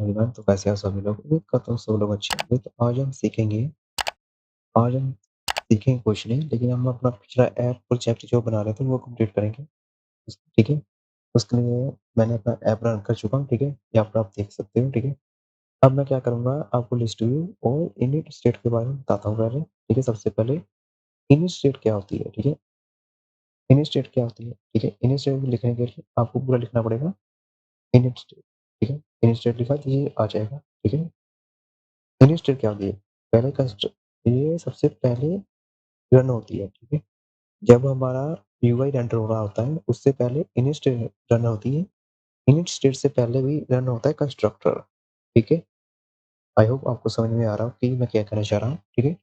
Everyone, तो कैसे हो सभी लोग? उम्मीद करता हूँ सब लोग अच्छे होंगे। तो आज हम सीखेंगे कुछ नहीं, लेकिन हम अपना पिछला ऐप प्रोजेक्ट जो बना रहे थे वो कंप्लीट करेंगे। ठीक है? उसके लिए मैंने अपना ऐप रन कर चुका हूँ, ठीक है? यहाँ पर आप देख सकते हो, ठीक है? अब मैं क्या करूँगा, आपको लिस्ट व्यू और इनिट स्टेट के बारे में बताता हूँ पहले, ठीक है? सबसे पहले इनिट स्टेट क्या होती है, ठीक है? इनिट स्टेट क्या होती है, ठीक है? इनिट स्टेट लिखने के लिए आपको पूरा लिखना पड़ेगा इनिट स्टेट, ठीक है? इनिट स्टेट लिखा तो ये आ जाएगा, ठीक है? इनिट स्टेट क्या होती है? पहले कंस्ट ये सबसे पहले रन होती है, ठीक है? जब हमारा यूआई रेंडर हो रहा होता है, उससे पहले इनिट स्टेट रन होती है। इनिट स्टेट से पहले भी रन होता है कंस्ट्रक्टर, ठीक है? आई होप आपको समझ में आ रहा हो कि मैं क्या कहना चाह रहा हूँ, ठीक है?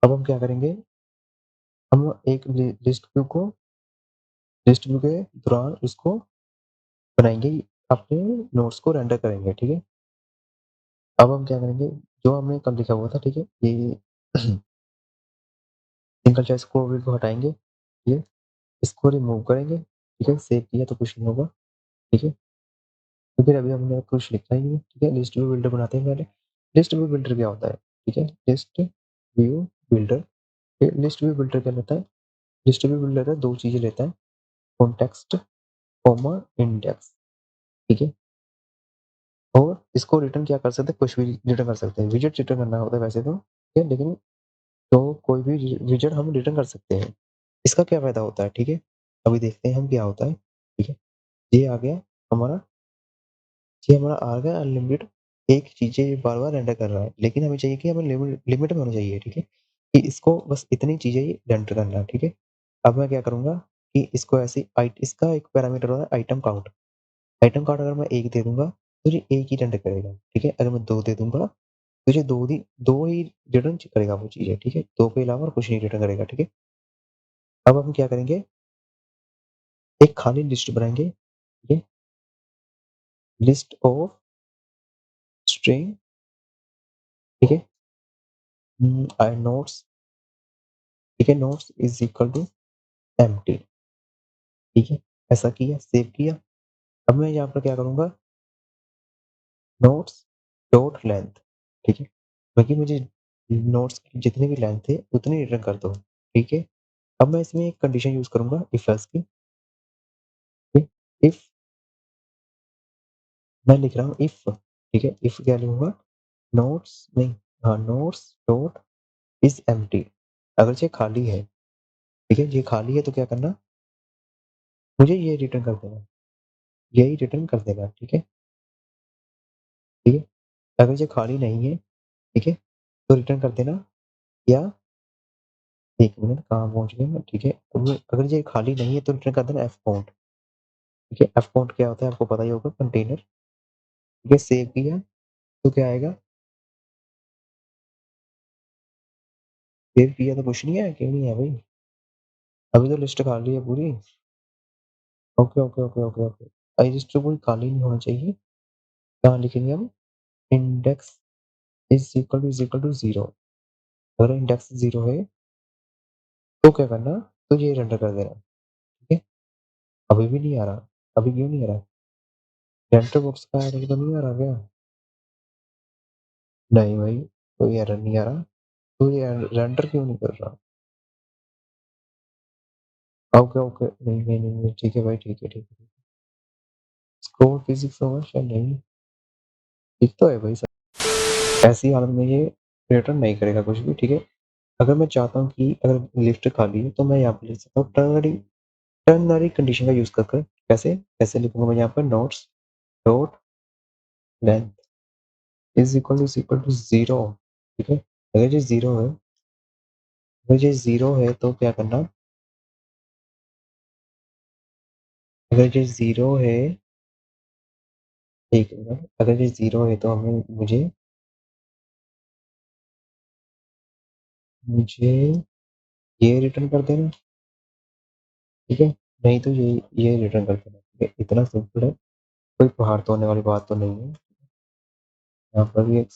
अब हम क्या करेंगे, हम एक लिस्ट व्यू के दौरान उसको बनाएँगे, अपने नोट्स को रेंडर करेंगे, ठीक है? अब हम क्या करेंगे, जो हमने कल लिखा हुआ था, ठीक है? ये सिंगल चॉइस कोड को हटाएँगे, ये इसको रिमूव करेंगे, ठीक है? सेव किया तो कुछ नहीं होगा, ठीक है? तो फिर अभी हमने कुछ लिखा ही नहीं है, ठीक है? लिस्ट व्यू बिल्डर बनाते हैं पहले। लिस्ट व्यू बिल्डर क्या होता है, ठीक है? लिस्ट व्यू बिल्डर, ये लिस्ट व्यू बिल्डर क्या लेता है? लिस्ट व्यू बिल्डर 2 चीज़ें लेता है, कॉन्टेक्स्ट, कॉमा, इंडेक्स, ठीक है? और इसको रिटर्न क्या कर सकते हैं, कुछ भी रिटर्न कर सकते हैं। विजेट रिटर्न करना होता है वैसे तो, ठीक है? लेकिन तो कोई भी विजेट हम रिटर्न कर सकते हैं। इसका क्या फ़ायदा होता है, ठीक है? अभी देखते हैं हम क्या होता है, ठीक है? ये आ गया हमारा ये हमारा आ गया अनलिमिटेड, एक चीज़ें बार-बार रेंडर कर रहा है, लेकिन हमें चाहिए कि हमें लिमिट में होना चाहिए, ठीक है? कि इसको बस इतनी चीज़ें ही रेंडर करना है, ठीक है? अब मैं क्या करूँगा कि इसको ऐसे इसका एक पैरामीटर होता है आइटम काउंट। आइटम काउंट अगर मैं 1 दे दूँगा, तो ये 1 ही रेंडर करेगा, ठीक है? अगर मैं 2 दे दूँगा, तो ये 2 ही रिटर्न करेगा वो चीज़ें, ठीक है? 2 के अलावा और कुछ नहीं रिटर्न करेगा, ठीक है? अब हम क्या करेंगे, एक खाली लिस्ट बनाएँगे, ठीक है? लिस्ट ऑफ स्ट्रिंग, ठीक है? नोट्स, ठीक है? Notes is equal to empty, ठीक है? ऐसा किया, सेव किया। अब मैं यहाँ पर क्या करूँगा, नोट्स डॉट लेंथ, ठीक है? क्योंकि मुझे नोट्स की जितनी भी लेंथ है, उतनी रिटर्न कर दो, ठीक है? अब मैं इसमें एक कंडीशन यूज़ करूँगा इफ एल्स की, ठीक? इफ मैं लिख रहा हूँ इफ, ठीक है? इफ क्या लिखूँगा, नोट्स नहीं, हाँ, नोट्स डॉट इज़ एम्प्टी, अगर ये खाली है, ठीक है? ये खाली है तो क्या करना, मुझे ये रिटर्न कर देना, यही रिटर्न कर देना, ठीक है? ठीक है? अगर ये खाली नहीं है, ठीक है? तो रिटर्न कर देना, या 1 मिनट कहाँ पहुँच गया मैं, ठीक है? अब अगर ये खाली नहीं है तो रिटर्न कर देना fcount, ठीक है? fcount क्या होता है आपको पता ही होगा, कंटेनर, ठीक है? सेव किया तो क्या आएगा? सेव किया तो कुछ नहीं है, क्यों नहीं है भाई? अभी तो लिस्ट खाली है पूरी। Okay, okay, okay, okay, okay. List पूरी खाली नहीं होना चाहिए। कहाँ लिखेंगे हम? इंडेक्स इज़ इक्वल टू 0, अगर इंडेक्स 0 है तो क्या करना? तो ये रेंडर कर देना, ठीक है? अभी भी नहीं आ रहा, अभी क्यों नहीं आ रहा? रेंडर बॉक्स का एरर तो नहीं आ रहा क्या? नहीं भाई, कोई एरर नहीं आ रहा, तो ये रेंडर क्यों नहीं कर रहा? ओके, ओके, नहीं, नहीं, नहीं, नहीं, ठीक है भाई, ठीक है, ठीक है। स्कोर फिजिक्स होगा शायद, नहीं, ठीक तो है भाई सब। ऐसी हालत में ये रिटर्न नहीं करेगा कुछ भी, ठीक है? अगर मैं चाहता हूँ कि अगर लिस्ट खाली है तो मैं यहाँ पे लिख सकता हूँ टर्नरी कंडीशन का यूज कर, कैसे कैसे लिखूंगा मैं यहाँ पर, notes dot length is equal to 0, ठीक है? अगर ये 0 है, अगर ये 0 है तो क्या करना, अगर ये 0 है, एक मिनट, अगर ये 0 है तो हमें मुझे मुझे ये रिटर्न कर देना, ठीक है? नहीं तो ये रिटर्न कर देना, ठीक है? इतना सिंपल है, कोई पहाड़ तोड़ने वाली बात तो नहीं है। यहाँ पर भी एक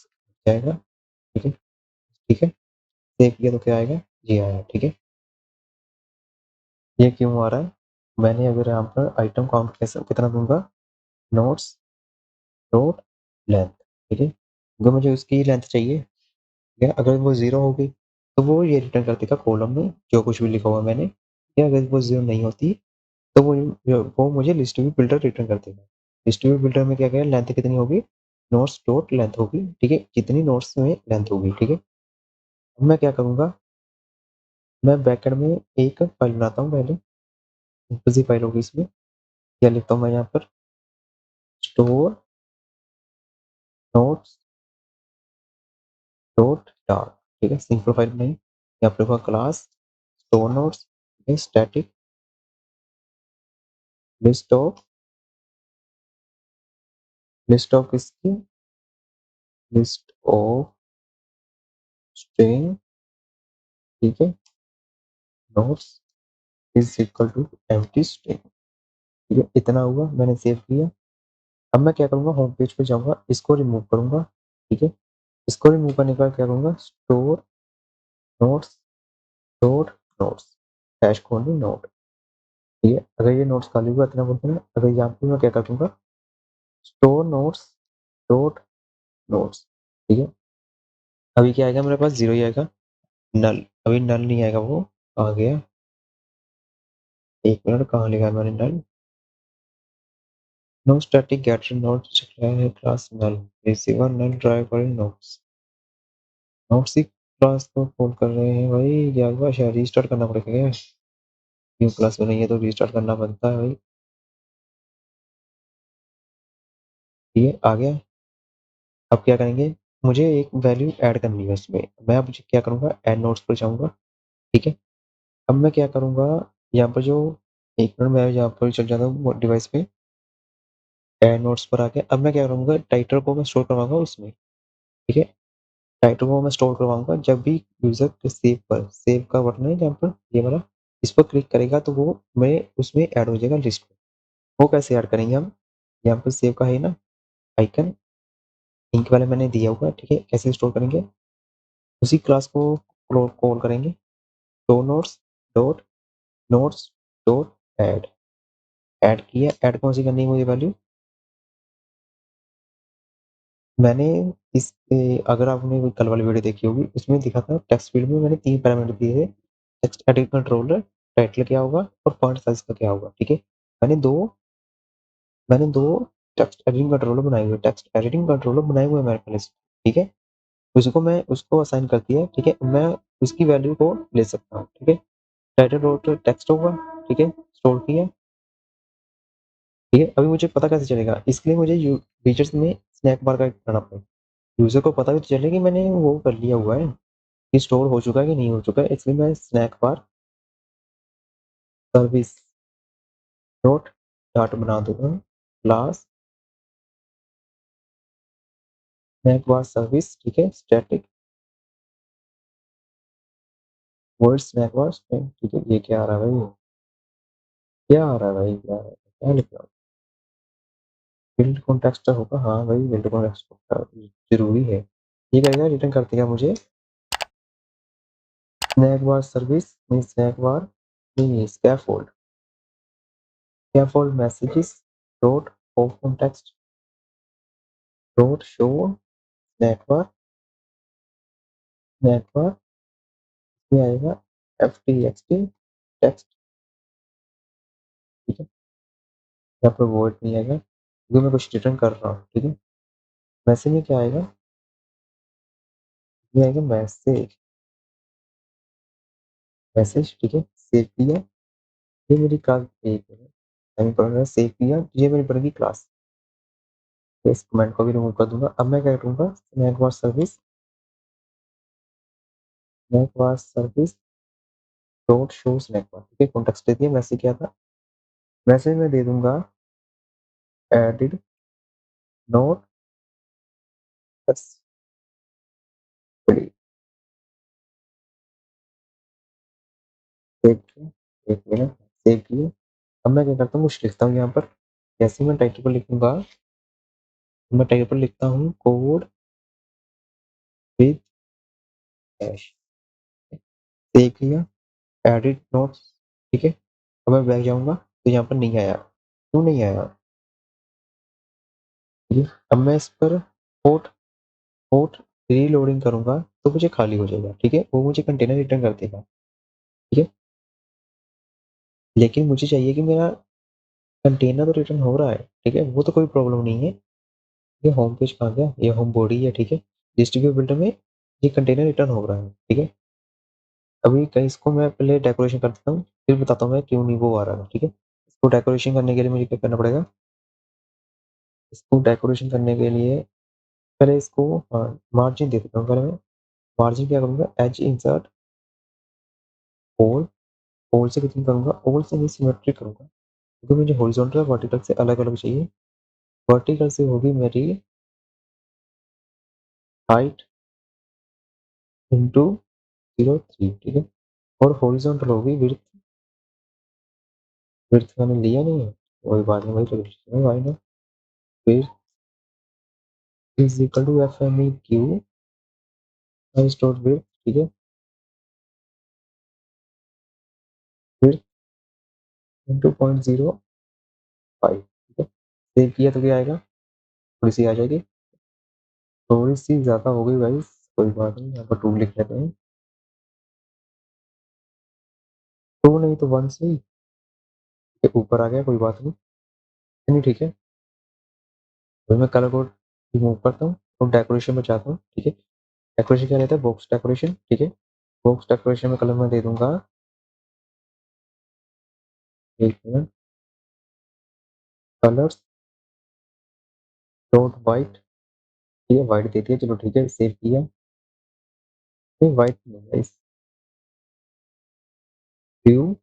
जाएगा, ठीक है? ठीक है, सेव किया तो क्या आएगा, ये आया, ठीक है? ये क्यों आ रहा है, मैंने अगर यहाँ पर आइटम काउंट कैसे कितना दूंगा, नोट्स डॉट लेंथ, ठीक है? अगर मुझे उसकी लेंथ चाहिए, ठीक है? अगर वो 0 होगी, तो वो ये रिटर्न कर देगा कॉलम में जो कुछ भी लिखा हुआ है मैंने, या अगर वो 0 नहीं होती, तो वो मुझे लिस्ट व्यू बिल्डर रिटर्न कर देगा। लिस्ट व्यू बिल्डर में क्या कहेगा, लेंथ कितनी होगी, नोट्स डॉट लेंथ होगी, ठीक है? जितनी नोट्स में लेंथ होगी, ठीक है? अब मैं क्या करूँगा, मैं बैकएंड में एक फाइल बनाता हूँ पहले, सिंपल सी फाइल होगी इसमें। क्या लिखता हूँ मैं यहाँ पर, स्टोर नोट्स डॉट डार्क, ठीक है? सिंपल फाइल बनाई। यहाँ पर होगा class store notes, static list of, list of इसकी, लिस्ट ऑफ स्ट्रिंग, ठीक है? Notes is equal to empty string, ठीक है? इतना हुआ, मैंने सेव किया। अब मैं क्या करूँगा, होम पेज पे जाऊँगा, इसको रिमूव करूँगा, ठीक है? इसको रिमूव करने के बाद क्या करूँगा, store notes dot notes dash खोलनी नोट, ठीक है? अगर ये नोट्स खाली हुआ इतना बोलते हैं, अगर यहाँ पे मैं क्या कर दूँगा, स्टोर नोट्स डॉट नोट्स, ठीक है? अभी क्या आएगा मेरे पास, 0 ही आएगा, नल। अभी नल नहीं आएगा, वो आ गया। 1 मिनट, कहाँ लिखा है मैंने नल, नो स्टैटिक गेटर नोट है क्लास नल, रिसीवर नल ड्राइवर नोट्स, नोट्स ही क्लास को कॉल कर रहे हैं भाई। क्या हुआ, शायद रीस्टार्ट करना पड़ेगा, न्यू क्लास में नहीं है तो रीस्टार्ट करना बनता है भाई। ठीक है, आ गया। अब क्या करेंगे, मुझे एक वैल्यू ऐड करनी है उसमें। मैं अब क्या करूँगा, ऐड नोट्स पर जाऊँगा, ठीक है? अब मैं क्या करूँगा, यहाँ पर जो, एक मिनट, मैं यहाँ पर चल जाता हूँ डिवाइस पे, ऐड नोट्स पर आके अब मैं क्या करूँगा, टाइटल को मैं स्टोर करवाऊँगा उसमें, ठीक है? टाइटल को मैं स्टोर करवाऊँगा जब भी यूज़र के सेव पर, सेव का बटन है जहाँ पर ये वाला, इस पर क्लिक करेगा तो वो मैं उसमें ऐड हो जाएगा लिस्ट में। वो कैसे ऐड करेंगे हम, यहाँ पर सेव का है ना आइकन, लिंक वाले मैंने दिया हुआ है, ठीक है? कैसे स्टोर करेंगे, उसी क्लास को कॉल करेंगे, show notes dot notes dot add, add किया। ऐड कौन सी करनी है मुझे वैल्यू, मैंने इस अगर आपने कोई कल वाली वीडियो देखी होगी, उसमें दिखा था टेक्स्ट फील्ड में मैंने 3 पैरामीटर दिए थे, टेक्स्ट एडिट कंट्रोलर, टाइटल क्या होगा और फॉन्ट साइज का क्या होगा, ठीक है? मैंने दो मैंने दो टेक्स्ट एडिटिंग कंट्रोलर बनाए हुए, टेक्स्ट एडिटिंग कंट्रोलर बनाए हुए हैं मेरे पास, ठीक है? उसको असाइन कर दिया, ठीक है? मैं उसकी वैल्यू को ले सकता हूँ, ठीक है? टाइटल डॉट टेक्स्ट होगा, ठीक है? स्टोर किया, ठीक है? अभी मुझे पता कैसे चलेगा, इसके लिए मुझे फीचर्स में स्नैक बार का करना पड़ेगा, यूजर को पता भी तो चले कि मैंने वो कर लिया हुआ है, कि स्टोर हो चुका है कि नहीं हो चुका है। इसलिए मैं स्नैक बार सर्विस डॉट डाट बना दूंगा, क्लास स्नैक बार सर्विस, ठीक है? Static void snack bar string, ठीक है? ये क्या आ रहा है भाई, क्या आ रहा है भाई, क्या आ रहा है, क्या लिख रहा हूँ, बिल्ड कॉन्टेक्स्ट होगा, हाँ भाई बिल्ड कॉन्टेक्स्ट जरूरी है। ये कहेगा रिटर्न कर देगा मुझे स्नैक बार सर्विस, नहीं स्नैक बार, नहीं स्कैफोल्ड, स्कैफोल्ड मैसेजेस dot of context dot show snack bar, snack bar, ये आएगा F T X T text, ठीक है? यहाँ पर वर्ड नहीं आएगा क्योंकि मैं कुछ रिटर्न कर रहा हूँ, ठीक है? मैसेज में क्या आएगा, ये आएगा मैसेज, मैसेज, ठीक है? सेव किया, ये मेरी क्लास एक है, सेव किया, ये मेरी बनेगी क्लास। इस कमेंट को भी रिमूव कर दूंगा। अब मैं क्या करूंगा, snack bar service, snack bar service dot show snack bar, ठीक है? कॉन्टेक्स्ट दे दिया, मैसेज क्या था, मैसेज में दे दूंगा एडिड नोट बस, सेव किया, 1 मिनट, सेव किया। अब मैं क्या करता हूँ, कुछ लिखता हूँ यहाँ पर, जैसे मैं टाइटल पर लिखूंगा, मैं टाइटल पर लिखता हूँ कोड विद हैश, सेव किया, एडिट नोट्स, ठीक है? अब मैं बैक जाऊंगा तो यहाँ पर नहीं आया, क्यों नहीं आया, ठीक है? अब मैं इस पर कोड और रीलोडिंग करूँगा तो मुझे खाली हो जाएगा, ठीक है? वो मुझे कंटेनर रिटर्न कर देगा, ठीक है? लेकिन मुझे चाहिए कि मेरा कंटेनर तो रिटर्न हो रहा है, ठीक है? वो तो कोई प्रॉब्लम नहीं है। ये होम पेज कहाँ गया? ये होम बॉडी है, ठीक है? डिस्ट्रीब्यूट बिल्डर में ये कंटेनर रिटर्न हो रहा है, ठीक है? अभी कहीं इसको मैं पहले डेकोरेशन कर देता हूँ, फिर बताता हूँ मैं क्यों नहीं वो आ रहा है, ठीक है? इसको डेकोरेशन करने के लिए मुझे क्या करना पड़ेगा? इसको डेकोरेशन करने के लिए पहले इसको मार्जिन दे देता हूँ पहले मैं। मार्जिन क्या करूँगा? एज इंसर्ट ऑल, ऑल से कितनी करूँगा? ऑल से नहीं सिमेट्रिक करूँगा, क्योंकि मुझे हॉरिजॉन्टल और वर्टिकल से अलग-अलग चाहिए। वर्टिकल से होगी मेरी हाइट इंटू 0.3, ठीक है? और हॉरिजॉन्टल होगी विड्थ, विड्थ मैंने लिया नहीं है, कोई बात नहीं, वही तो लिखना है, why not? Width is equal to F M E Q times dot width, ठीक है? विड्थ इंटू 0.05, ठीक है? सेव किया तो क्या आएगा? थोड़ी सी आ जाएगी, थोड़ी सी ज़्यादा हो गई गाइस, कोई बात नहीं, यहाँ पर 2 लिख लेते हैं। 2 नहीं तो 1 से ही ये ऊपर आ गया, कोई बात नहीं, नहीं ठीक है? अभी मैं कलर कोड रिमूव करता हूँ और डेकोरेशन में जाता हूँ, ठीक है? डेकोरेशन क्या रहता है? बॉक्स डेकोरेशन, ठीक है? बॉक्स डेकोरेशन में कलर मैं दे दूंगा, एक मिनट, कलर्स डॉट वाइट, ठीक है? वाइट दे दिया, चलो ठीक है, सेव किया। नहीं वाइट नहीं है, इस ब्लू,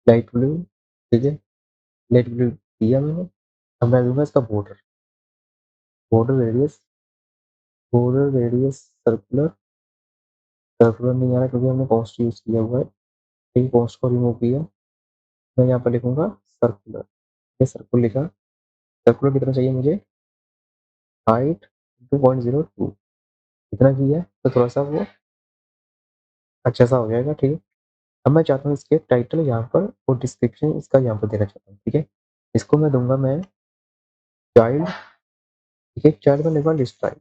लाइट ब्लू, ठीक है? लाइट ब्लू दिया मैंने। अब मैं दूंगा इसका border, border radius, border radius circular, circular नहीं आ रहा क्योंकि हमने कॉस्ट यूज किया हुआ है, ठीक है? कॉस्ट को रिमूव किया, मैं यहाँ पर लिखूंगा सर्कुलर, ये सर्कुलर लिखा। सर्कुलर कितना चाहिए मुझे? हाइट 2.02, इतना किया है तो थोड़ा सा वो अच्छा सा हो जाएगा, ठीक है? अब मैं चाहता हूँ इसके टाइटल यहाँ पर और डिस्क्रिप्शन इसका यहाँ पर देना चाहता हूँ, ठीक है? इसको मैं दूंगा मैं चाइल्ड, ठीक है? चाइल्ड में लिखूंगा लिस्ट टाइप।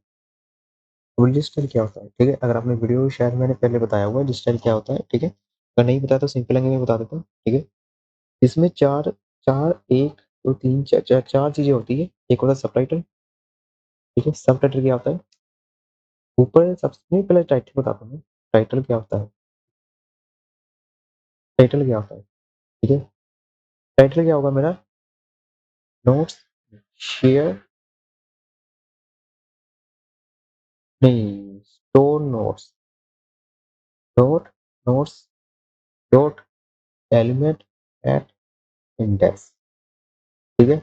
तो लिस्ट टाइप क्या होता है, ठीक है? अगर आपने वीडियो शायद मैंने पहले बताया हुआ है लिस्ट टाइप क्या होता है, ठीक है? अगर नहीं बताया तो सिंपल लैंग्वेज में बता देता हूँ, ठीक है? इसमें चार चार एक दो तीन चार चीजें होती है। एक होता है सब टाइटल, ठीक है? सब टाइटल क्या होता है? ऊपर सबसे पहले टाइटल बताता हूँ, टाइटल क्या होता है? टाइटल क्या होता है, ठीक है? टाइटल क्या होगा मेरा? नोट्स शेयर, नहीं, store notes, dot notes dot element at index, ठीक है?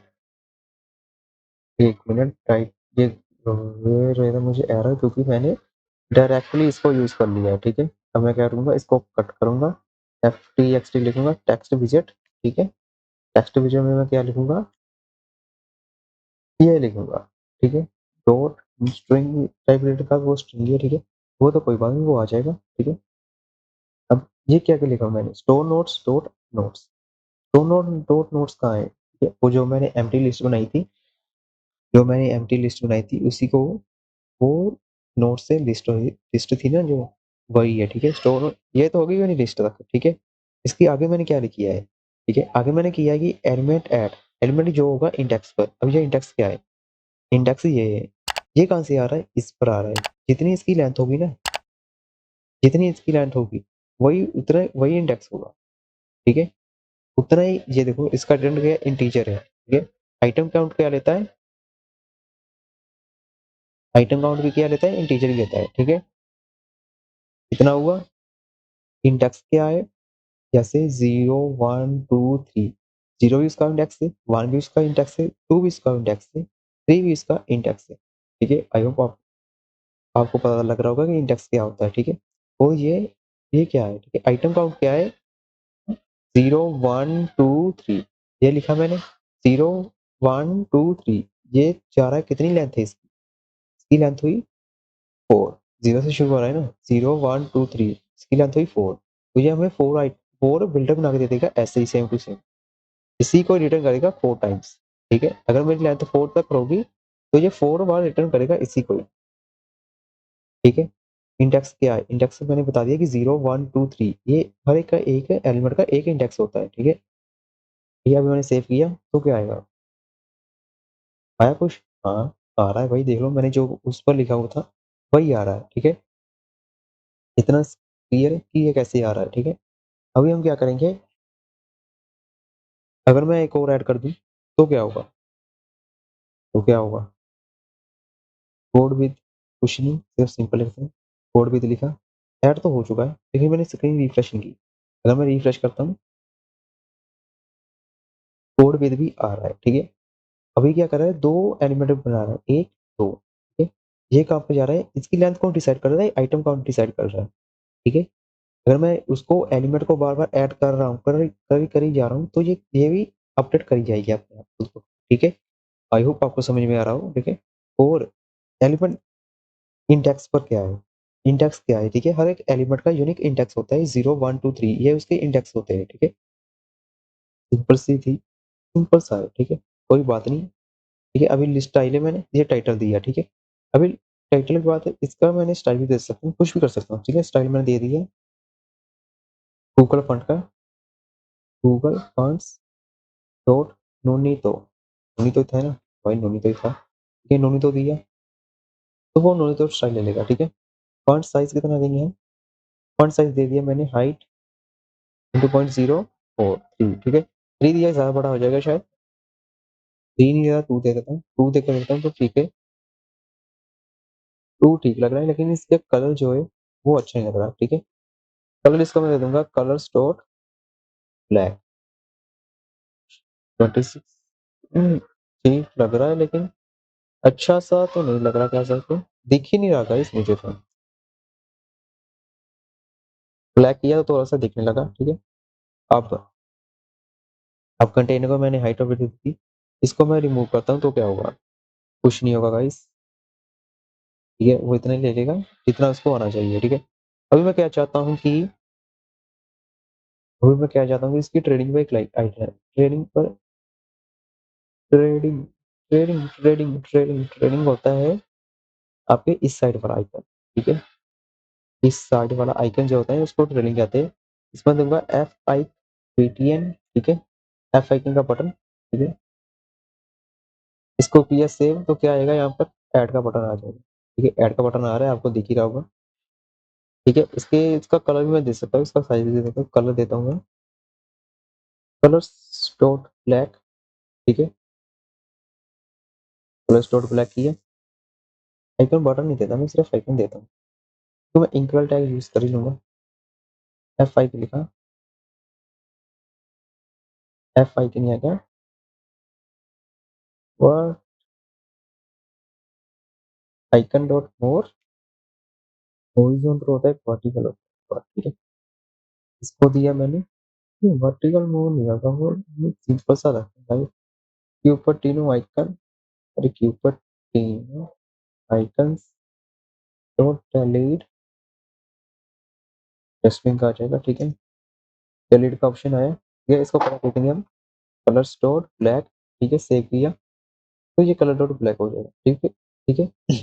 एक मिनट, टाइप ये रहेगा मुझे एरर क्योंकि मैंने डायरेक्टली इसको यूज कर लिया है, ठीक है? अब मैं क्या करूंगा, इसको कट करूंगा, एफ टी एक्स टी लिखूंगा, टेक्स्ट विजेट, ठीक है? टेक्स्ट विजेट में मैं क्या लिखूंगा? ये लिखूंगा, ठीक है? डॉट स्ट्रिंग टाइप रेट का वो स्ट्रिंग है, ठीक है? वो तो कोई बात नहीं, वो आ जाएगा, ठीक है? अब ये क्या क्या लिखा मैंने? Store notes dot notes, store note dot notes कहाँ है? ठीक है? वो जो मैंने एम्प्टी लिस्ट बनाई थी, जो मैंने एम्प्टी लिस्ट बनाई थी उसी को वो नोट से लिस्ट थी ना जो, वही है, ठीक है? स्टोर ये तो होगी मेरी लिस्ट तक, ठीक है? इसके आगे मैंने क्या किया है, ठीक है? आगे मैंने किया है कि एलिमेंट ऐड, एलिमेंट जो होगा इंडेक्स पर। अब ये इंडेक्स क्या है? इंडेक्स ये है, ये कहाँ से आ रहा है? इस पर आ रहा है। जितनी इसकी लेंथ होगी ना, जितनी इसकी लेंथ होगी वही उतना वही इंडेक्स होगा, ठीक है? उतना ही ये देखो इसका रिटर्न क्या इंटीजर है, ठीक है? आइटम काउंट क्या लेता है? आइटम काउंट भी क्या लेता है? इंटीजर ही लेता है, ठीक है? कितना हुआ? इंडेक्स क्या है? जैसे 0 1 2 3, 0 भी उसका इंडेक्स है, 1 भी उसका इंडेक्स है, 2 भी उसका इंडेक्स है, 3 भी उसका इंडेक्स है, ठीक है? आई होप आपको पता लग रहा होगा कि इंडेक्स क्या होता है, ठीक है? तो ये क्या है, ठीक है? आइटम काउंट क्या है? 0 1 2 3, ये लिखा मैंने, 0 1 2 3, ये जा रहा है, कितनी लेंथ है इसकी? इसकी लेंथ हुई 4, 0 से शुरू हो रहा है ना, 0 1 2 3, इसकी लेंथ हुई 4, तो ये हमें 4 बिल्डर बना के दे देगा ऐसे ही सेम टू सेम, इसी को रिटर्न करेगा 4 टाइम्स, ठीक है? अगर मेरी लेंथ 4 तक होगी तो ये 4 बार रिटर्न करेगा इसी को ही, ठीक है। इंडेक्स क्या है, इंडेक्स मैंने बता दिया कि 0 1 2 3, ये हर एक का एक एलिमेंट का एक इंडेक्स होता है, ठीक है। ये अभी मैंने सेव किया तो क्या आएगा, आया कुछ? हाँ, आ रहा है भाई, देख लो मैंने जो उस पर लिखा हुआ था वही आ रहा है, ठीक है। इतना क्लियर है कि ये कैसे आ रहा है, ठीक है। अभी हम क्या करेंगे, अगर मैं एक और ऐड कर दूं तो क्या होगा, तो क्या होगा, कोड विद, कुछ नहीं, सिर्फ सिंपल लिखते हैं, कोड विद लिखा, ऐड तो हो चुका है लेकिन मैंने स्क्रीन रिफ्रेश नहीं की। अगर मैं रिफ्रेश करता हूँ, कोड विद भी आ रहा है, ठीक है। अभी क्या कर रहा है, दो एलिमेंट बना रहा है, एक, दो, ठीक है। ये कहाँ पे जा रहा है, इसकी लेंथ कौन डिसाइड कर रहा है, आइटम कौन डिसाइड कर रहा है, ठीक है। अगर मैं उसको एलिमेंट को बार बार ऐड कर रहा हूँ, करी जा रहा हूँ, तो ये भी अपडेट करी जाएगी अपने आप खुद को, ठीक है। आई होप आपको समझ में आ रहा हो, ठीक है। और एलिमेंट इंडेक्स पर क्या है, इंडेक्स क्या है, ठीक है। हर एक एलिमेंट का यूनिक इंडेक्स होता है, 0 1 2 3, ये उसके इंडेक्स होते हैं, ठीक है। सिंपल सी थी, सिंपल सा है, ठीक है, कोई बात नहीं, ठीक है। अभी लिस्ट स्टाइल है, मैंने ये टाइटल दिया, ठीक है। अभी टाइटल के बाद इसका मैंने स्टाइल भी दे सकता हूँ, कुछ भी कर सकता हूँ, ठीक है। स्टाइल मैंने दे दिया गूगल फंड का, गूगल फंड्स डॉट नोनीतो, नोनीतो था ना भाई, नोनीतो ही था, ठीक है। नोनीतो दिया तो वो नोनीतो स्टाइल ले लेगा, ठीक है। फॉन्ट साइज कितना देंगे हम, फॉन्ट साइज दे दिया मैंने हाइट 2.0 और 3, ठीक है। 3 दिया ज़्यादा बड़ा हो जाएगा शायद, 3 नहीं दिया, 2 दे देता हूँ, 2 दे कर देता हूँ तो ठीक है। 2 ठीक लग रहा है, लेकिन इसके कलर जो है वो अच्छा नहीं लग रहा, ठीक है। कलर इसका मैं दे दूंगा कलर डॉट ब्लैक 26। ठीक लग रहा है, लेकिन अच्छा सा तो नहीं लग रहा, कैसा तो दिख ही नहीं रहा था इस मुझे तो। ब्लैक किया तो थोड़ा सा दिखने लगा, ठीक है। अब कंटेनर को मैंने हाइट और विड्थ दी, इसको मैं रिमूव करता हूँ तो क्या होगा, कुछ नहीं होगा गाइस, ठीक है। वो इतना ही ले लेगा जितना उसको आना चाहिए, ठीक है। अभी मैं क्या चाहता हूँ कि अभी मैं क्या चाहता हूँ कि इसकी ट्रेडिंग पे एक लाइक आइटम है, ट्रेडिंग पर, ट्रेडिंग ट्रेडिंग होता है आपके इस साइड वाला आइकन, ठीक है। इस साइड वाला आइकन जो होता है उसको ट्रेडिंग कहते हैं। इसमें दूंगा F5 पेटीएम, ठीक है। एफ आइकन का बटन, ठीक है। इसको किया सेव तो क्या आएगा, यहाँ पर ऐड का बटन आ जाएगा, ठीक है। ऐड का बटन आ रहा है, आपको दिख ही रहा होगा, ठीक है। इसका कलर भी मैं दे सकता हूँ, इसका साइज भी दे सकता हूँ, कलर देता हूँ मैं कलर डॉट ब्लैक, ठीक है। कलर डॉट ब्लैक किया, आइकन बटन नहीं देता मैं, सिर्फ आइकन देता हूँ, तो मैं इंक्वल टैग यूज कर ही लूंगा। F5 लिखा, F5 नहीं आ गया, वह आइकन डॉट मोर, हॉरिजॉन्टल होता है, वर्टिकल होता है, ठीक है। इसको दिया मैंने, वर्टिकल मोर नहीं होगा, वो सिंपल सा रखता है भाई, के ऊपर तीनों आइकन, अरे के ऊपर तीनों आइकन्स डॉट लीड, डस्टबिन का आ जाएगा, ठीक है। लीड का ऑप्शन आया, ये इसको कलर देखेंगे हम, कलर डॉट ब्लैक, ठीक है। सेव किया तो ये कलर डॉट ब्लैक हो जाएगा, ठीक है, ठीक है।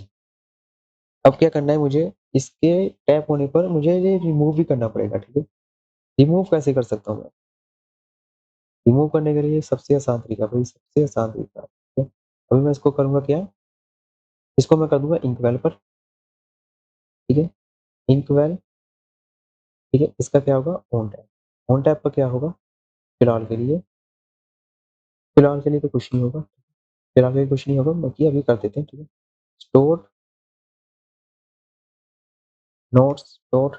अब क्या करना है मुझे, इसके टैप होने पर मुझे ये रिमूव भी करना पड़ेगा, ठीक है। रिमूव कैसे कर सकता हूँ मैं, रिमूव करने के लिए सबसे आसान तरीका, भाई सबसे आसान तरीका, ठीक है। अभी मैं इसको करूंगा क्या, इसको मैं कर दूंगा इंकवेल पर, ठीक है। इंकवेल, ठीक है। इसका क्या होगा, ऑन टैप, ऑन टैप पर क्या होगा, फिलहाल के लिए, फिलहाल के लिए तो कुछ नहीं होगा, फिलहाल के लिए कुछ नहीं होगा, बाकी अभी कर देते हैं, ठीक है। Store notes dot,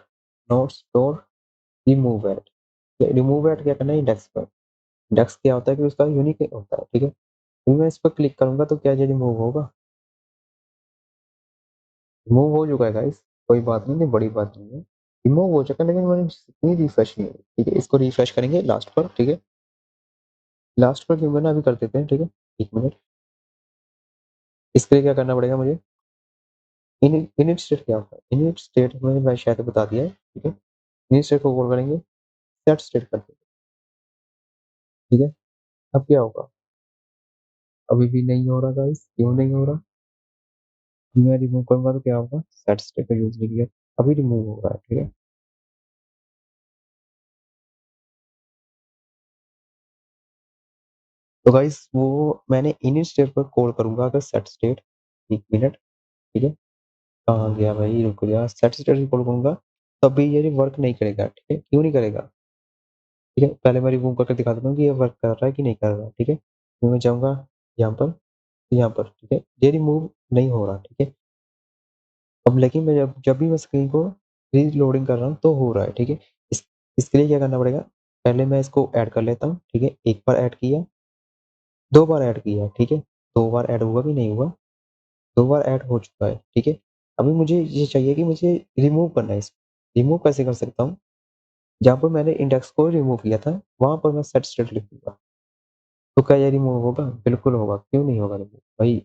notes dot remove at, remove at क्या करना है, इंडेक्स पर। इंडेक्स क्या होता है कि उसका यूनिक होता है, ठीक है। अभी मैं इस पर क्लिक करूंगा तो क्या ये रिमूव होगा, रिमूव हो चुका है गाइस, कोई बात नहीं, बड़ी बात नहीं है, रिमूव हो चुका है, लेकिन मैंने इतनी रिफ्रेश नहीं हुई, ठीक है। इसको रिफ्रेश करेंगे लास्ट पर, ठीक है। लास्ट पर क्यों करना, अभी कर देते हैं, ठीक है। 1 मिनट, इसके लिए क्या करना पड़ेगा मुझे, इनिट स्टेट क्या होता है, इनिट स्टेट में मैं शायद बता दिया है, ठीक है। इनिट स्टेट को कॉल करेंगे, सेट स्टेट करते हैं, ठीक है। अब क्या होगा, अभी भी नहीं हो रहा गाइस, क्यों नहीं हो रहा, मैं रिमूव करूंगा तो क्या होगा, सेट स्टेट का यूज नहीं किया, अभी रिमूव हो रहा है, ठीक है। तो गाइस वो मैंने इनिट स्टेट पर कॉल करूंगा अगर सेट स्टेट, एक मिनट, ठीक है। कहाँ गया भाई, रुक गया, सेट स्टेट की कॉल करूंगा तभी ये वर्क नहीं करेगा, ठीक है। क्यों नहीं करेगा, ठीक है, पहले मैं रिमूव करके दिखा देता हूँ कि ये वर्क कर रहा है कि नहीं कर रहा, ठीक है। फिर मैं जाऊंगा यहाँ पर, यहाँ पर, ठीक है, ये रिमूव नहीं हो रहा, ठीक है। अब लेकिन मैं जब जब भी मैं स्क्रीन को रीलोडिंग कर रहा हूँ तो हो रहा है, ठीक है। इसके लिए क्या करना पड़ेगा, पहले मैं इसको ऐड कर लेता हूँ, ठीक है। एक बार ऐड किया, दो बार ऐड किया, ठीक है। दो बार ऐड हुआ कि नहीं हुआ, दो बार ऐड हो चुका है, ठीक है। अभी मुझे ये चाहिए कि मुझे रिमूव करना है इसको। रिमूव कैसे कर सकता हूँ, जहाँ पर मैंने इंडेक्स को रिमूव किया था वहां पर मैं सेट स्टेट लिख दूंगा। तो क्या ये रिमूव होगा, बिल्कुल होगा, क्यों नहीं होगा रिमूव भाई,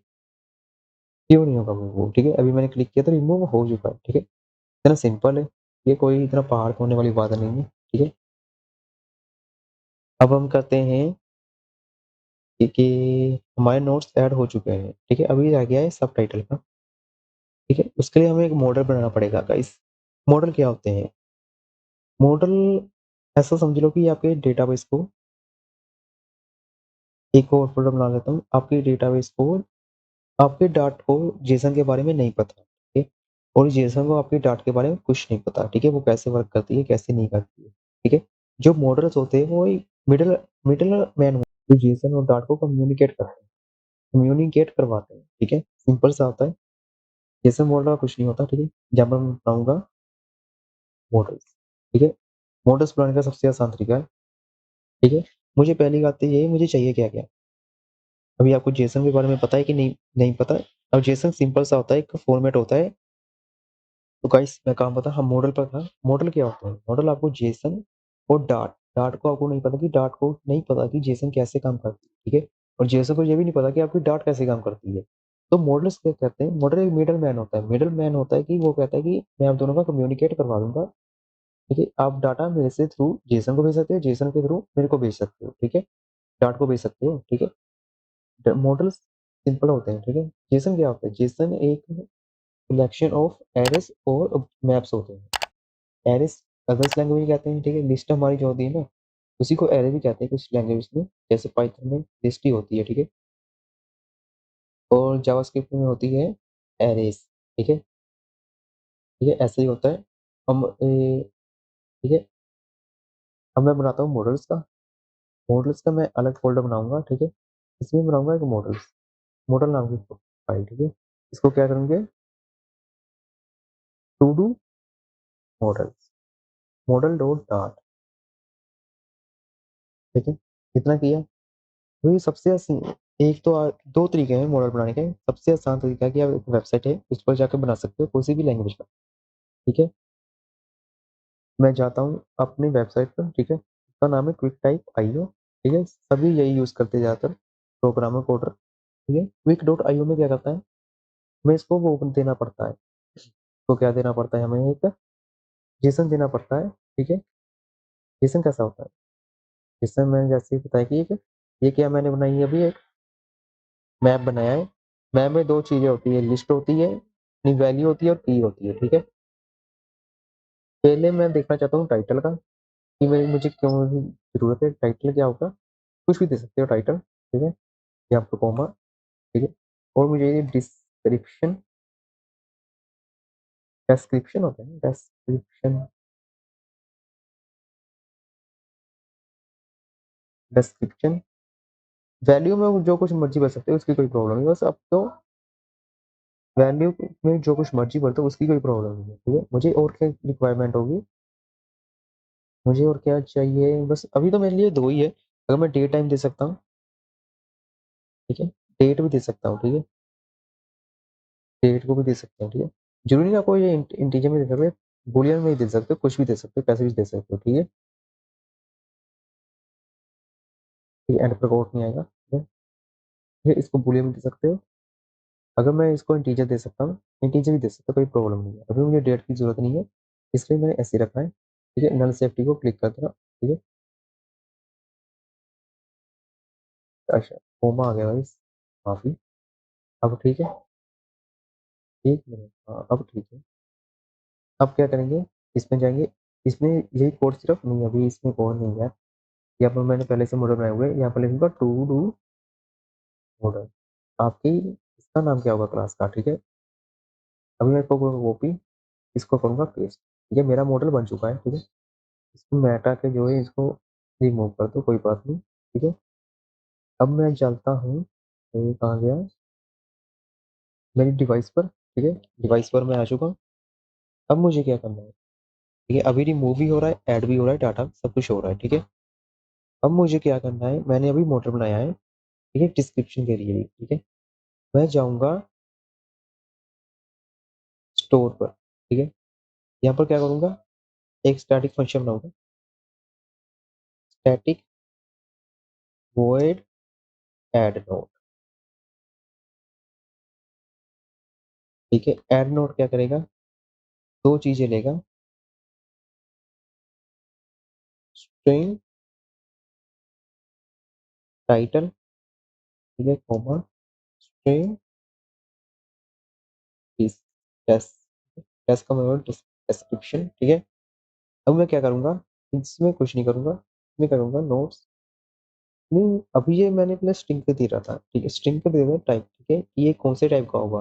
क्यों नहीं होगा रिमूव, ठीक है। अभी मैंने क्लिक किया तो रिमूव हो चुका है, ठीक है। इतना सिंपल है, ये कोई इतना पहाड़ होने वाली बात नहीं है, ठीक है। अब हम करते हैं कि हमारे नोट्स ऐड हो चुके हैं, ठीक है। अभी रह गया है सब टाइटल का, ठीक है। उसके लिए हमें एक मॉडल बनाना पड़ेगा गाइस। मॉडल क्या होते हैं, मॉडल ऐसा समझ लो कि आपके डेटाबेस को, एक और फोल्डर बना लेता हूँ, आपके डेटाबेस को, आपके डाट को जेसन के बारे में नहीं पता, ठीक है। और जेसन को आपके डाट के बारे में कुछ नहीं पता, ठीक है, वो कैसे वर्क करती है कैसे नहीं करती है, ठीक है। जो मॉडल्स होते हैं वो मिडल मिडल मैन होते हैं, जो जेसन और डाट को कम्युनिकेट करते हैं, कम्युनिकेट करवाते हैं, ठीक है। सिंपल सा होता है, जेसन मॉडल का कुछ नहीं होता, ठीक है। जब मैं बताऊंगा मॉडल्स, ठीक है। मॉडल्स बनाने का सबसे आसान तरीका है, ठीक है। मुझे पहली बात तो ये है, मुझे चाहिए क्या क्या। अभी आपको जेसन के बारे में पता है कि नहीं, नहीं पता। अब जेसन सिंपल सा होता है, एक फॉर्मेट होता है। तो गाइस मैं काम बता, हम मॉडल पर था, मॉडल क्या होता है, मॉडल आपको जेसन और डाट, डाट को आपको नहीं पता कि डाट को नहीं पता कि जेसन कैसे काम करती है, ठीक है। और जेसन को ये भी नहीं पता कि आपकी डाट कैसे काम करती है। तो मॉडल्स क्या कहते हैं, मॉडल एक मिडल मैन होता है, मिडल मैन होता है कि वो कहता है कि मैं आप दोनों का कम्युनिकेट करवा दूंगा, ठीक है। आप डाटा मेरे से थ्रू जेसन को भेज सकते हो, जेसन के थ्रू मेरे को भेज सकते हो, ठीक है। डाट को भेज सकते हो, ठीक है। मॉडल्स सिंपल होते हैं, ठीक है। जेसन क्या होता है, जेसन एक कलेक्शन ऑफ एरेस और मैप्स होते हैं। एरेस अदर्स लैंग्वेज में कहते हैं, ठीक है। लिस्ट हमारी जो होती है ना, उसी को एरे भी कहते हैं कुछ लैंग्वेज में, जैसे पाइथन में लिस्ट ही होती है, ठीक है। और जावास्क्रिप्ट में होती है एरेस, ठीक है, ठीक है। ऐसे ही होता है। हम ठीक है। अब मैं बनाता हूँ मॉडल्स का, मॉडल्स का मैं अलग फोल्डर बनाऊंगा, ठीक है। इसमें बनाऊंगा एक मॉडल्स, मॉडल नाम की फाइल, ठीक है। इसको क्या करेंगे, to do models, model dot डाट, ठीक है। इतना किया। तो ये सबसे आसान, एक तो दो तरीके हैं मॉडल बनाने के। सबसे आसान तरीका है कि आप एक वेबसाइट है उस पर जाकर बना सकते हो किसी भी लैंग्वेज का, ठीक है। मैं जाता हूँ अपनी वेबसाइट पर, ठीक है। उसका नाम है क्विक टाइप आईओ, ठीक है। सभी यही यूज करते हैं ज्यादातर प्रोग्रामर कोडर, ठीक है। क्विक डॉट आईओ में क्या करता है, हमें इसको वो देना पड़ता है, तो क्या देना पड़ता है, हमें एक जेसन देना पड़ता है, ठीक है। जेसन कैसा होता है, जेसन मैंने जैसे ही बताया कि एक ये क्या मैंने बनाई है अभी, एक मैप बनाया है। मैप में दो चीजें होती है, लिस्ट होती है, वैल्यू होती है और की होती है, ठीक है। पहले मैं देखना चाहता हूँ टाइटल का, कि मेरी मुझे क्यों जरूरत है, टाइटल क्या होगा, कुछ भी दे सकते हो टाइटल, ठीक है। यहाँ पर कोमा, ठीक है। और मुझे ये डिस्क्रिप्शन, डिस्क्रिप्शन होता है, डिस्क्रिप्शन, डिस्क्रिप्शन, वैल्यू में जो कुछ मर्जी भर सकते हो उसकी कोई प्रॉब्लम नहीं, बस अब तो वैल्यू में जो कुछ मर्जी भरते हो उसकी कोई प्रॉब्लम नहीं है, ठीक है। मुझे और क्या रिक्वायरमेंट होगी, मुझे और क्या चाहिए, बस अभी तो मेरे लिए दो ही है। अगर मैं डेट टाइम दे सकता हूँ, ठीक है, डेट भी दे सकता हूँ, ठीक है। डेट को भी दे सकता हूँ, ठीक है। जरूरी नहीं आपको ये इंटीजर में दे सकते, बुलियन में ही दे सकते हो, कुछ भी दे सकते हो, पैसे भी दे सकते हो, ठीक है। एंड पर कोड नहीं आएगा, ठीक है। फिर इसको बुलियन में दे सकते हो। अगर मैं इसको इंटीजर दे सकता हूँ, इंटीजर भी दे सकता हूँ, कोई प्रॉब्लम नहीं है। अभी मुझे डेट की जरूरत नहीं है, इसलिए मैंने ऐसे ही रखा है, ठीक है। नल सेफ्टी को क्लिक कर देना, ठीक है। अच्छा कोमा आ गया भाई, माफी। अब ठीक है। 1 मिनट, हाँ, अब ठीक है। अब क्या करेंगे, इसमें जाएँगे, इसमें यही कोड सिर्फ़ नहीं, अभी इसमें कोड नहीं है। यहाँ पर मैंने पहले से मॉडल बनाए हुए हैं, यहाँ पर लिखूँगा टू डू मॉडल। आपकी इसका नाम क्या होगा क्लास का, ठीक है? अभी मैं इसको करूँगा कॉपी, इसको करूँगा पेस्ट। ये मेरा मॉडल बन चुका है, ठीक है? इसको मैं हटा के जो है इसको रिमूव कर दूँ, कोई बात नहीं, ठीक है? अब मैं चलता हूँ, ये कहाँ गया? मेरी डिवाइस पर, ठीक है? डिवाइस पर मैं आ चुका हूँ। अब मुझे क्या करना है? ठीक है, अभी रिमूव भी हो रहा है, ऐड भी हो रहा है, डाटा सब कुछ हो रहा है, ठीक है? अब मुझे क्या करना है? मैंने अभी मॉडल बनाया है, ठीक है? डिस्क्रिप्शन के लिए, ठीक है? मैं जाऊँगा स्टोर पर, ठीक है? यहाँ पर क्या करूँगा? एक स्टैटिक फंक्शन बनाऊँगा, स्टैटिक वॉइड ऐड नोड, ठीक है? ऐड नोड क्या करेगा? 2 चीज़ें लेगा, स्ट्रिंग टाइटल, ठीक है? कॉमा स्ट्रिंग डिस डेस डेस का मतलब डिस्क्रिप्शन, ठीक है? अब मैं क्या करूँगा? इसमें कुछ नहीं करूँगा, मैं करूँगा नोट्स, नहीं, अभी ये मैंने अपने स्ट्रिंग पे दे रहा था, ठीक है? स्ट्रिंग पे दे रहा टाइप, ठीक है? ये कौन से टाइप का होगा?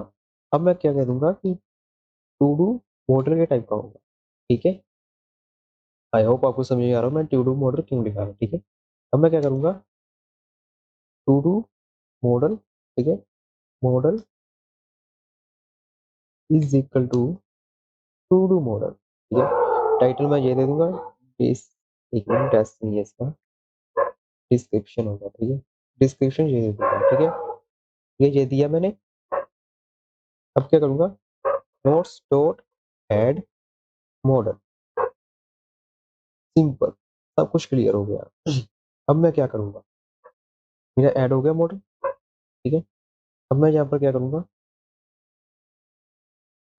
अब मैं क्या कह दूँगा कि टू डू मॉडल के टाइप का होगा, ठीक है? आई होप आपको समझ में आ रहा हो मैं टू डू मॉडल क्यों लिखा है, ठीक है? अब मैं क्या करूँगा? टू डू मॉडल, ठीक है? Model is equal to do model, ठीक है? टाइटल मैं ये दे दूँगा, इस एक मिनट ऐसे नहीं है इसका, डिस्क्रिप्शन होगा, ठीक है? डिस्क्रिप्शन ये दे दूँगा, ठीक है? ये दिया मैंने, अब क्या करूँगा? Notes dot add model, simple, सब कुछ क्लियर हो गया। अब मैं क्या करूँगा? मेरा ऐड हो गया मॉडल, ठीक है? अब मैं यहाँ पर क्या करूँगा?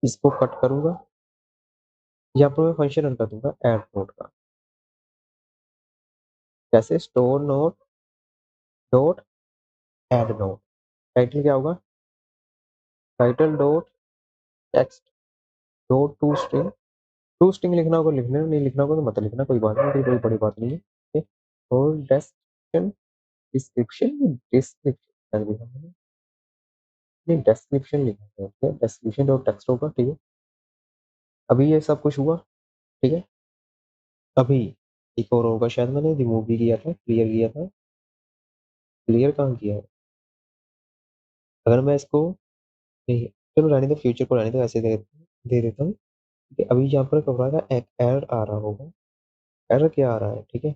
इसको कट करूँगा, यहाँ पर मैं फंक्शन रन कर दूँगा ऐड नोड का। कैसे? Store node dot add node, title क्या होगा? Title dot text dot to string, to string लिखना होगा लिखना, नहीं लिखना होगा तो मत लिखना, कोई बात नहीं, कोई बड़ी बात नहीं है, ठीक है? और डेस्क्रिप्शन डिस्क्रिप्शन डिस्क्रिप्शन लिखा मैंने, नहीं डिस्क्रिप्शन लिखा है, ठीक है? डिस्क्रिप्शन डॉट टेक्स्ट होगा, ठीक है? अभी ये सब कुछ हुआ, ठीक है? अभी एक और होगा, शायद मैंने रिमूव भी किया था, क्लियर किया था, क्लियर कहाँ किया है? अगर मैं इसको नहीं, चलो रहने दो, फ्यूचर को रहने दो, ऐसे दे देता हूँ, ठीक है? अभी यहाँ पर कब रहा था, एक एरर आ रहा होगा, एरर क्या आ रहा है, ठीक है?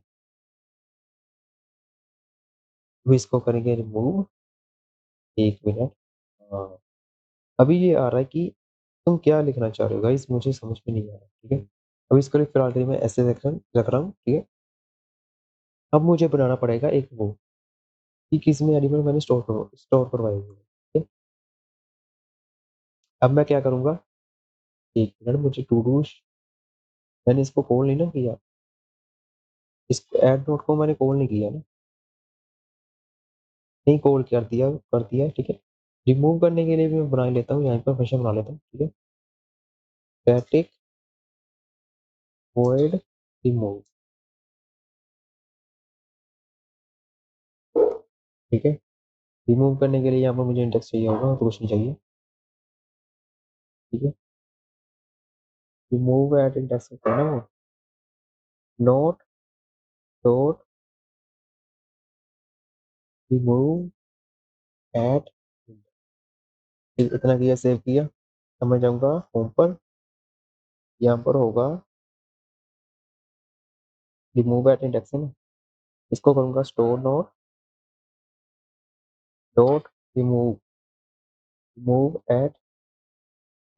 अभी इसको करेंगे रिमूव, एक मिनट, हाँ, अभी ये आ रहा है कि तुम क्या लिखना चाह रहे हो गाइस, मुझे समझ में नहीं आ रहा, ठीक है? अभी इसको फिलहाल के लिए मैं ऐसे रख रहा हूँ, ठीक है? अब मुझे बनाना पड़ेगा एक वो, कि किसमें एनिमल मैंने स्टोर करवाए हुए हैं, ठीक है? अब मैं क्या करूँगा? एक मिनट, मुझे टू डू, मैंने इसको कॉल नहीं ना किया, इस ऐड नोट को मैंने कॉल नहीं किया ना, नहीं कॉल कर दिया, ठीक है? रिमूव करने के लिए भी मैं बना लेता हूँ, यहाँ पर फंक्शन बना लेता हूँ, ठीक है? स्टैटिक वॉइड रिमूव, ठीक है? रिमूव करने के लिए यहाँ पर मुझे इंडेक्स चाहिए होगा, तो कुछ नहीं चाहिए, ठीक है? रिमूव एट इंडेक्स होता है ना वो, नोट डॉट रिमूव एट, इतना किया, सेव किया। अब मैं जाऊँगा होम पर, यहाँ पर होगा रिमूव एट इंडेक्स है ना, इसको करूँगा store note dot remove remove at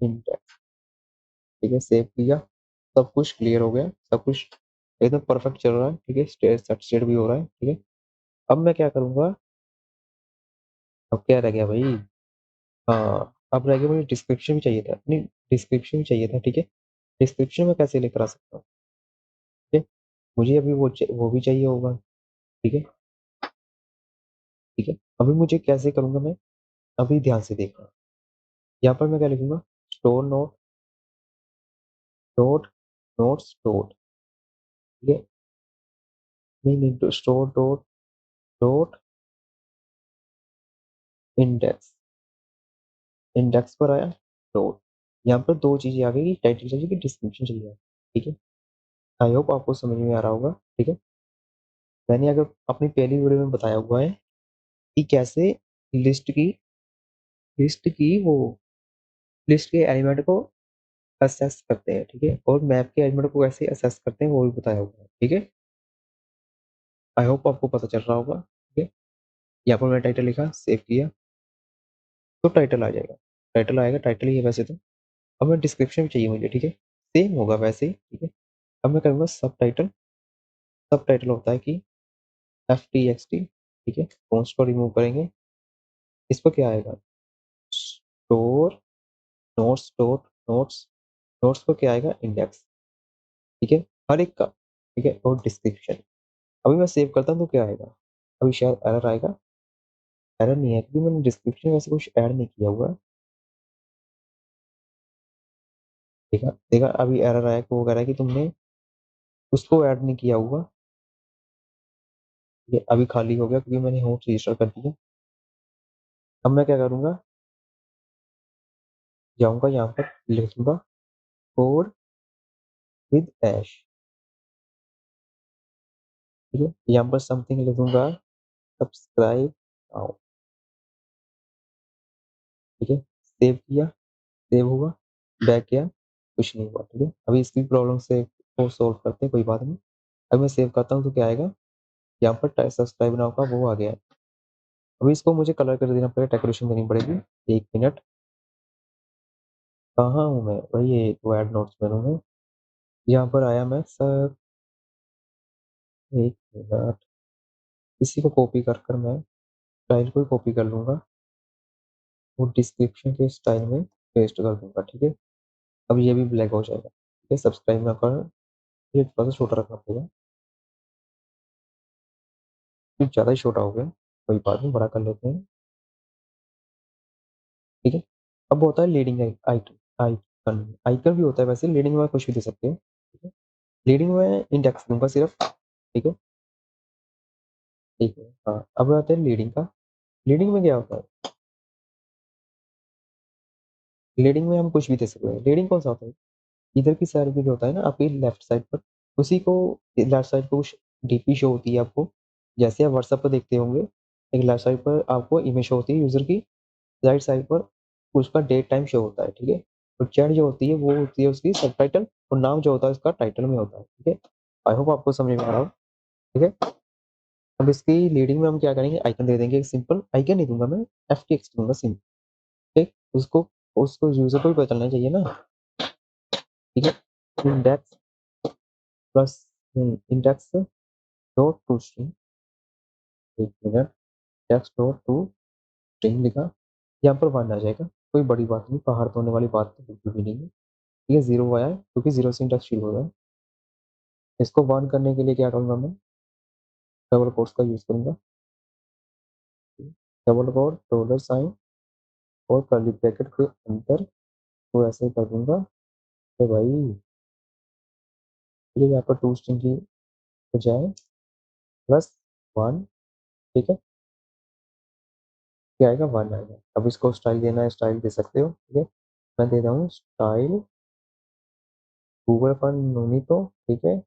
index, ठीक है? सेव किया, सब कुछ क्लियर हो गया, सब कुछ एकदम परफेक्ट चल रहा है, ठीक है? स्टेट भी हो रहा है, ठीक है? अब मैं क्या करूँगा? अब क्या रह गया भाई? हाँ, अब रह गया, मुझे डिस्क्रिप्शन भी चाहिए था, नहीं डिस्क्रिप्शन भी चाहिए था, ठीक है? डिस्क्रिप्शन में कैसे लेकर आ सकता हूँ, ठीक है? मुझे अभी वो भी चाहिए होगा, ठीक है? ठीक है, अभी मुझे कैसे करूँगा मैं? अभी ध्यान से देखना, यहाँ पर मैं क्या लिखूँगा? Store note, dot, notes dot, ठीक है, नहीं store dot, dot index, index पर आया डॉट, यहाँ पर दो चीजें आ गई, टाइटल चाहिए कि डिस्क्रिप्शन चाहिए, ठीक है। आई होप आपको समझ में आ रहा होगा, ठीक है। मैंने अगर अपनी पहली वीडियो में बताया हुआ है कि कैसे लिस्ट की लिस्ट की वो लिस्ट के एलिमेंट को असेस करते हैं, ठीक है, और मैप के एलिमेंट को कैसे असेस करते हैं वो भी बताया हुआ है, ठीक है। आई होप आपको पता चल रहा होगा, ठीक है। यहाँ पर मैंने टाइटल लिखा, सेव किया, तो टाइटल आ जाएगा, टाइटल आएगा, टाइटल ही है वैसे तो। अब मैं डिस्क्रिप्शन भी चाहिए मुझे, ठीक है, सेम होगा वैसे ही, ठीक है। अब मैं करूँगा सब टाइटल, सब टाइटल होता है कि FTXT, ठीक है, कॉन्स्ट को रिमूव करेंगे, इस पर क्या आएगा, store notes dot notes, notes पर क्या आएगा, इंडेक्स, ठीक है, हर एक का, ठीक है, और डिस्क्रिप्शन। अभी मैं सेव करता हूँ तो क्या आएगा, अभी शायद एरर आएगा, एरर नहीं है क्योंकि मैंने डिस्क्रिप्शन वैसे कुछ ऐड नहीं किया हुआ है, देखा देखा, अभी एरर आया कि वो कह रहा है कि तुमने उसको ऐड नहीं किया हुआ, ये अभी खाली हो गया क्योंकि मैंने होम रजिस्टर कर दिया। अब मैं क्या करूंगा, जाऊंगा यहाँ पर लिख दूंगा कोड विद ऐश, ठीक है, यहाँ पर समथिंग लिख दूंगा सब्सक्राइब नाउ, ठीक है, सेव किया, सेव हुआ, बैक किया, कुछ नहीं हुआ, ठीक है। अभी इसकी प्रॉब्लम से को सॉल्व करते हैं, कोई बात नहीं। अब मैं सेव करता हूँ तो क्या आएगा, यहाँ पर सब्सक्राइब नाउ का वो आ गया है। अभी इसको मुझे कलर कर देना पड़ेगा, डेकोरेशन देनी पड़ेगी, 1 मिनट, कहाँ हूँ मैं भाई, ये तो ऐड नोट्स में हूँ मैं, यहाँ पर आया मैं सर, 1 मिनट, इसी को कॉपी कर कर मैं स्टाइल को कॉपी कर लूंगा, वो डिस्क्रिप्शन के स्टाइल में पेस्ट कर दूंगा, ठीक है। अब ये भी ब्लैक हो जाएगा, ठीक है, सब्सक्राइब ना कर, ये थोड़ा सा छोटा रखना पड़ेगा, ये ज़्यादा ही छोटा हो गया, कोई बात नहीं, बड़ा कर लेते हैं, ठीक है। अब होता है लीडिंग आइटम, आइकन, आइकन भी होता है वैसे, लीडिंग में कुछ भी दे सकते हैं, ठीक है। लीडिंग में इंडेक्स दूंगा सिर्फ, ठीक है, ठीक है, हाँ। अब आते हैं लीडिंग का, लीडिंग में क्या होता है, लीडिंग में हम कुछ भी दे सकते हैं, लीडिंग कौन सा होता है, इधर की साइड पे जो होता है ना आपकी लेफ्ट साइड पर, उसी को लेफ्ट साइड पर कुछ डीपी शो होती है आपको, जैसे आप व्हाट्सएप पर देखते होंगे, एक लेफ्ट साइड पर आपको इमेज शो होती है यूजर की, राइट साइड पर उसका डेट टाइम शो होता है, ठीक है। और चैट जो होती है वो होती है उसकी सबटाइटल, और नाम जो होता है उसका टाइटल में होता है, ठीक है। आई होप आपको समझ में आ रहा हो, ठीक है। अब इसकी लीडिंग में हम क्या करेंगे, आइकन दे देंगे, सिंपल आइकन नहीं दूंगा मैं, FTX दूंगा सिंपल, ठीक, उसको उसको यूजर को भी पता चलना चाहिए ना, ठीक है। Index plus index dot to string, 1 minute, index dot to string लिखा, यहाँ पर 1 आ जाएगा, कोई बड़ी बात नहीं, पहाड़ तोड़ने वाली बात तो बिल्कुल भी नहीं है, ठीक है। 0 आया है क्योंकि 0 से इंडेक्स शुरू हो रहा है, इसको 1 करने के लिए क्या करूंगा मैं, डबल कोट्स का यूज करूंगा, डबल कोट डॉलर साइन और कर्ली ब्रैकेट के अंदर, तो ऐसे ही कर दूंगा, तो भाई ये यहाँ पर टू स्ट्रिंग की बजाय +1, ठीक है, क्या आएगा, 1 आएगा। अब इसको स्टाइल देना है, स्टाइल दे सकते हो, ठीक है, मैं दे रहा हूँ स्टाइल गूगल फॉन्ट नोनी, तो ठीक है,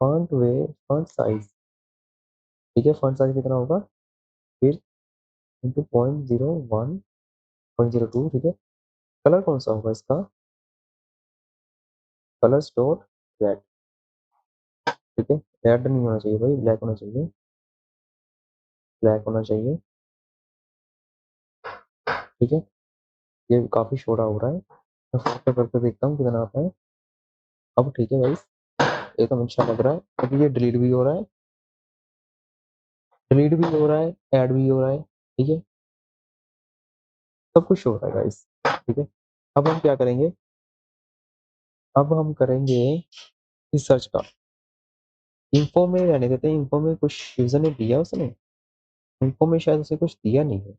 फॉन्ट वे, फॉन्ट साइज, ठीक है, फॉन्ट साइज कितना होगा, फिर इंटू 0.01, 0.02, ठीक है। कलर कौन सा होगा इसका, कलर्स डॉट रेड, ठीक है, रेड नहीं होना चाहिए भाई, ब्लैक होना चाहिए, ब्लैक होना चाहिए, ठीक है। ये काफी छोटा हो रहा है, मैं फोटो करके देखता हूँ कितना आता है। अब ठीक है भाई, एकदम अच्छा लग रहा है, अभी ये डिलीट भी हो रहा है, डिलीट भी हो रहा है, ऐड भी हो रहा है, ठीक है, सब कुछ हो रहा है गाइस, ठीक है। अब हम क्या करेंगे, अब हम करेंगे रिसर्च का, इन्फो में रहने देते हैं, इन्फो में कुछ यूजर ने दिया उसने, इन्फो में शायद उसे कुछ दिया नहीं है,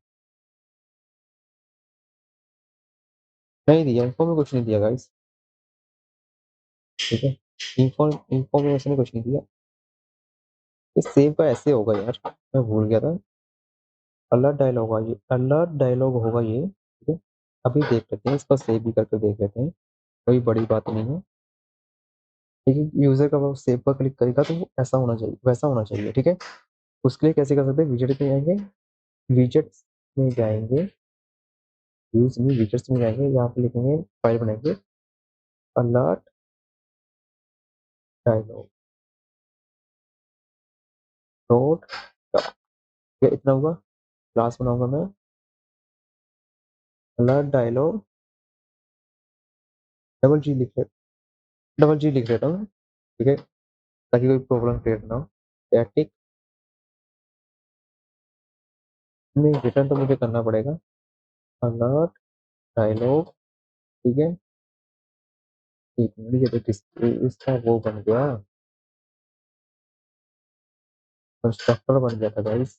नहीं दिया, इन्फो में कुछ नहीं दिया गाइस। ठीक है, इन्फो में उसने कुछ नहीं दिया। इस सेव का ऐसे होगा यार, मैं भूल गया था। अलर्ट डायलॉग होगा ये, अलर्ट डायलॉग होगा ये, ठीक है। अभी देख लेते हैं, इसको सेव भी करके देख लेते हैं, कोई बड़ी बात नहीं है। ठीक है, यूजर का वो सेव पर क्लिक करेगा तो वो ऐसा होना चाहिए, वैसा होना चाहिए, ठीक है। उसके लिए कैसे कर सकते हैं, विजेट में जाएंगे, विजेट्स में जाएंगे, यूज में विजेट्स में जाएंगे, यहाँ पे लिखेंगे, फाइल बनाएंगे, अलर्ट डायलॉग डॉट, ये इतना हुआ। क्लास बनाऊंगा मैं, अलर्ट डायलॉग, डबल जी लिख डबल जी लिख लेता हूँ, ठीक है, ताकि कोई प्रॉब्लम क्रिएट ना हो। स्टैटिक में रिटर्न तो मुझे करना पड़ेगा, अलर्ट डायलॉग, ठीक है। एक मिनट, ये तो इसका वो बन गया, कंस्ट्रक्टर बन गया था गाइस।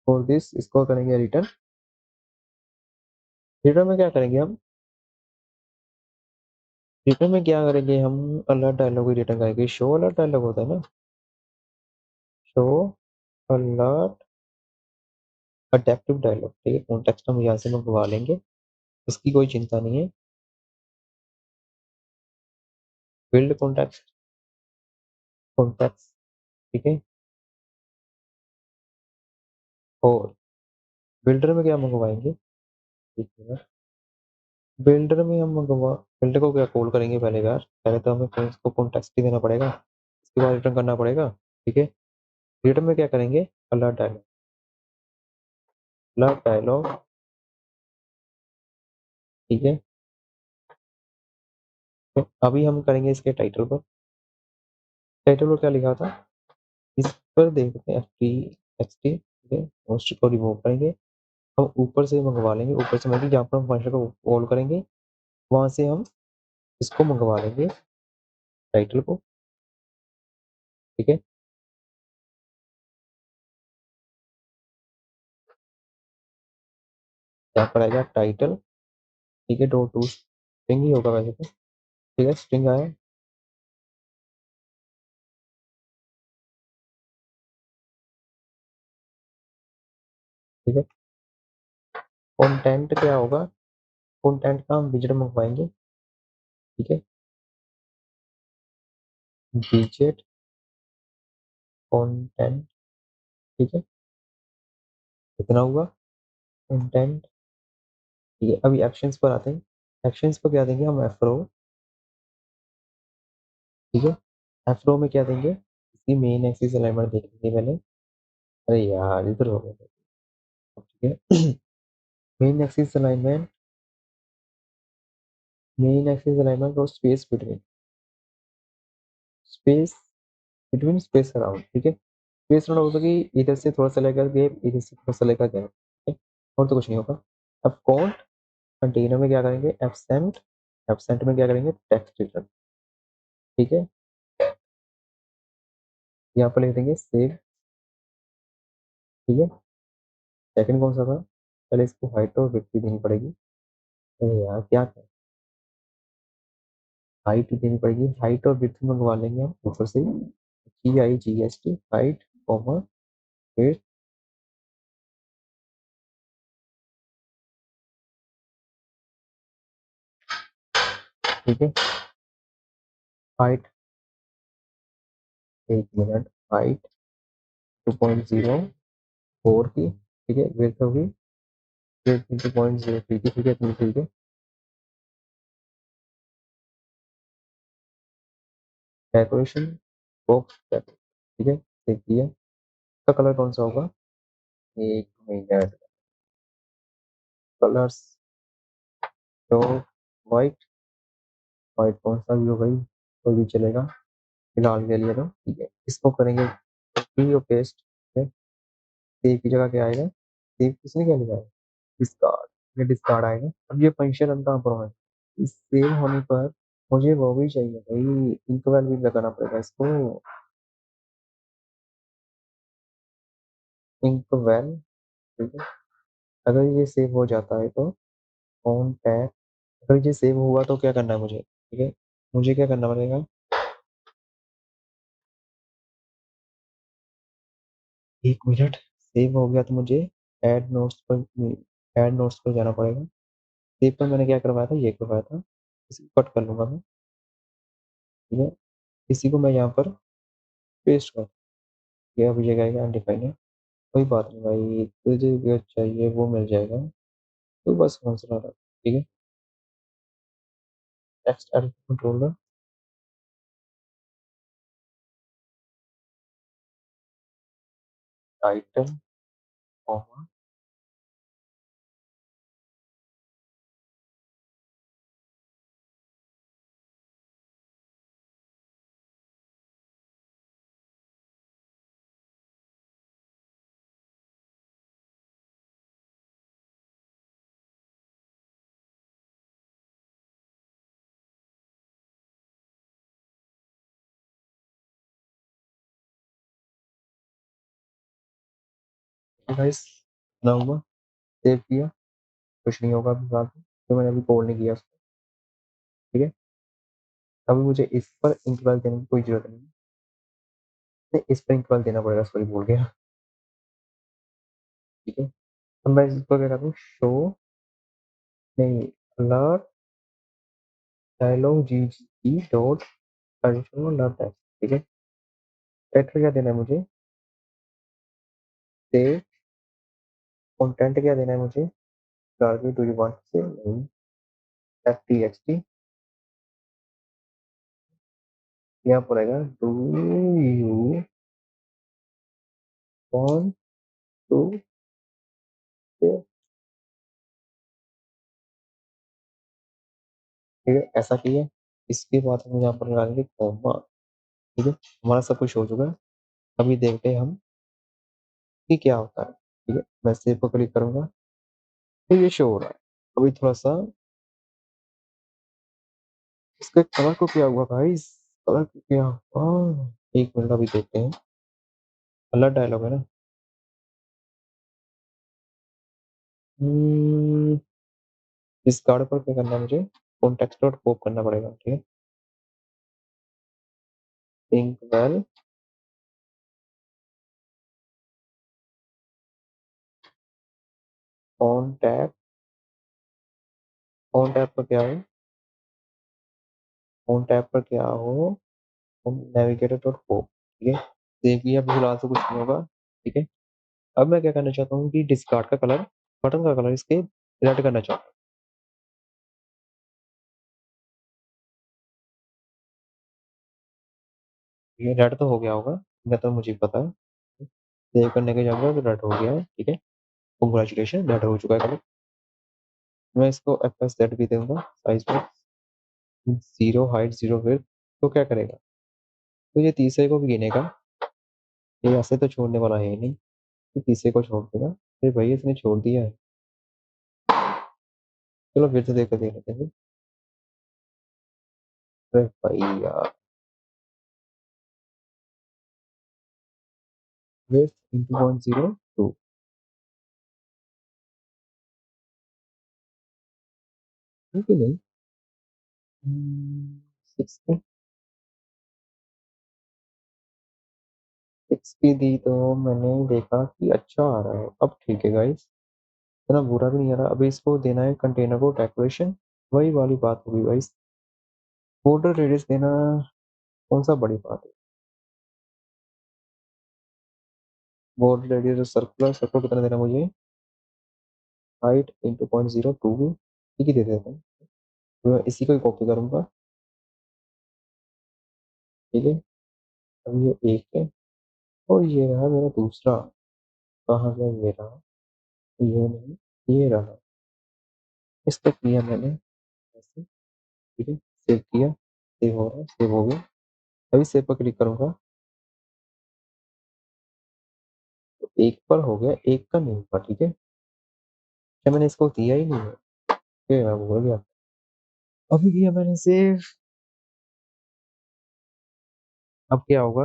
फॉर दिस इसको करेंगे रिटर्न। रिटर्न में क्या करेंगे हम, रिटर्न में क्या करेंगे हम, अलर्ट डायलॉग ही रिटर्न करेंगे। शो अलर्ट डायलॉग होता है ना, शो अलर्ट अडेप्टिव डायलॉग, ठीक है। कॉन्टेक्स्ट हम यहाँ से मंगवा लेंगे, इसकी कोई चिंता नहीं है। बिल्ड कॉन्टेक्स्ट, कॉन्टेक्स्ट, ठीक है। और बिल्डर में क्या मंगवाएंगे, ठीक है। बिल्डर में हम मंगवा, बिल्डर को क्या कॉल करेंगे पहले यार, पहले तो हमें इसको कॉन्टेक्स्ट ही देना पड़ेगा, इसके बाद रिटर्न करना पड़ेगा, ठीक है। रिटर्न में क्या करेंगे, अलर्ट डायलॉग, अलर्ट डायलॉग, ठीक है। तो अभी हम करेंगे इसके टाइटल पर, टाइटल पर क्या लिखा था, इस पर देखते हैं, एफ टी एक्स टी, ठीक है। मोस्ट को रिमूव करेंगे, हम ऊपर से मंगवा लेंगे, ऊपर से मतलब जहाँ पर हम फंक्शन को कॉल करेंगे वहां से हम इसको मंगवा लेंगे, टाइटल को, ठीक है। यहाँ पर आएगा टाइटल, ठीक है, डॉट टू स्ट्रिंग ही होगा वैसे तो, ठीक है, स्ट्रिंग आया, ठीक है। कंटेंट क्या होगा, कंटेंट का हम विजेट मंगवाएंगे, ठीक है। विजेट कंटेंट, ठीक है, इतना हुआ कंटेंट, ठीक है। अभी एक्शंस पर आते हैं, एक्शंस पर क्या देंगे हम, एफ्रो, ठीक है। एफ्रो में क्या देंगे, इसकी मेन एक्सिस अलाइनमेंट देखेंगे पहले, अरे यार इधर हो गया, ठीक है। Main axis alignment, main axis alignment और space between, space between, space around, ठीक है। स्पेस अराउंड होगा कि इधर से थोड़ा सा लेकर गैप, इधर से थोड़ा सा लेकर गैप, ठीक है, और तो कुछ नहीं होगा। अब काउंट, कंटेनर में क्या करेंगे, एब्सेंट, एब्सेंट में क्या करेंगे, टेक्स्ट रिटर्न, ठीक है। यहाँ पर लिख देंगे सेव, ठीक है। सेकंड कौन सा था, पहले इसको हाइट और विड्थ भी देनी पड़ेगी, अरे यार क्या था, हाइट ही देनी पड़ेगी, हाइट और विड्थ मंगवा लेंगे हम ऊपर से, GIGST हाइट कॉमा विड्थ, ठीक है। हाइट, एक मिनट, हाइट 2.04 की, ठीक है। विड्थ होगी, विड्थ 2.03 की, ठीक है, इतनी ठीक है। डेकोरेशन बॉक्स, ठीक है, देख दिया। इसका कलर कौन सा होगा, एक मिनट, कलर्स तो वाइट, वाइट कौन सा भी हो भाई, कोई भी चलेगा फिलहाल के लिए तो, ठीक है। इसको करेंगे कॉपी और पेस्ट, ठीक है। सेव की जगह क्या आएगा, सेव किसने क्या लिखा है, डिस्कार्ड, ये डिस्कार्ड आएगा। अब ये फंक्शन हम कहाँ पर है, इस सेव होने पर मुझे वो भी चाहिए भाई, इंक्रीमेंट भी लगाना पड़ेगा इसको, इंक्वेल, ठीक है। अगर ये सेव हो जाता है तो कॉन्टैक्ट। अगर ये सेव हुआ तो क्या करना है मुझे, ठीक है? मुझे क्या करना पड़ेगा? 1 मिनट, सेव हो गया तो मुझे ऐड नोट्स पर जाना पड़ेगा। सेव पर मैंने क्या करवाया था? ये करवाया था। इसी को कट कर लूँगा मैं, ठीक है? इसी को मैं यहाँ पर पेस्ट कर, ये अब ये जाएगा अनडिफाइंड है। कोई बात नहीं भाई, तुझे जो चाहिए वो मिल जाएगा, तो बस मसला था, ठीक है? Text editor controller, title, comma, guys ना हुआ, सेव किया, कुछ नहीं होगा अभी बात, तो मैंने अभी कॉल नहीं किया उसको, ठीक है? अभी मुझे इस पर इंटरवल देने की कोई जरूरत नहीं है, नहीं, इस पर इंटरवल देना पड़ेगा, सॉरी भूल गया, ठीक है? अब मैं इसको क्या करता हूँ, शो, नहीं, अलर्ट डायलॉग जी जी डॉट एडिशनल अलर्ट टेक्स्ट, ठीक है? टाइटल क्या देना है मुझे? सेव कंटेंट क्या देना है मुझे? Target do you want say, नहीं, एफ टी एक्स टी, यहाँ पड़ेगा डू यू वांट टू से, ठीक है? ऐसा किया, इसके बाद हम यहाँ पर लगा देंगे कॉमा, ठीक है? हमारा सब कुछ हो चुका है। अभी देखते हैं हम कि क्या होता है, ठीक है? मैं सेव पर क्लिक करूंगा तो ये शो हो रहा है। अभी थोड़ा सा इसके कलर को क्या हुआ भाई, कलर को क्या हुआ, 1 मिनट अभी देखते हैं। अलर्ट डायलॉग है ना? हम्म, इस कार्ड पर क्या करना है मुझे? कॉन्टेक्स्ट डॉट पॉप करना पड़ेगा, ठीक है? Think well, on tap, on tap पर क्या हो, ऑन टैप पर क्या हो, नेविगेटर डॉट पॉप, ठीक है? सेव किया, फिलहाल से कुछ नहीं होगा, ठीक है? अब मैं क्या करना चाहता हूँ कि डिस्कार्ड का कलर, बटन का कलर इसके रेड करना चाहता हूँ। ये रेड तो हो गया होगा, मैं तो मुझे पता है, सेव करने के जाऊंगा तो रेड हो गया है, ठीक है? कंग्रेचुलेशन, रेड हो चुका है कलर। मैं इसको एफ एस जेड भी दूंगा, साइज में जीरो, हाइट जीरो, फिर तो क्या करेगा? तो ये तीसरे को भी गिनेगा, ये ऐसे तो छोड़ने वाला है ही नहीं, ये तीसरे को छोड़ देगा। अरे भाई इसने छोड़ दिया है, चलो फिर से देख लेते हैं। अरे भाई यार, विड्थ इंटू 0.02, ठीक है? नहीं, 6 सिक्स की दी तो मैंने देखा कि अच्छा आ रहा है, अब ठीक है गाइस, इतना बुरा भी नहीं आ रहा। अभी इसको देना है कंटेनर को डेकोरेशन, वही वाली बात होगी गाइस, बॉर्डर रेडियस देना कौन सा बड़ी बात है? बॉर्डर रेडियस सर्कुलर, सर्कल कितना देना मुझे? हाइट इंटू 0.02 भी, ठीक ही दे देता हूँ, तो मैं इसी को ही कॉपी करूंगा, ठीक है? अब ये एक है, और ये रहा मेरा दूसरा, कहाँ गया ये रहा, ये नहीं, ये रहा, इसको किया मैंने ऐसे, ठीक है? सेव किया, सेव हो रहा है, सेव हो गया। अभी सेव पर क्लिक करूंगा तो एक पर हो गया, एक का नहीं हुआ, ठीक है? क्या मैंने इसको दिया ही नहीं है? ये मैं भूल गया, अभी किया मैंने सेव, अब क्या होगा?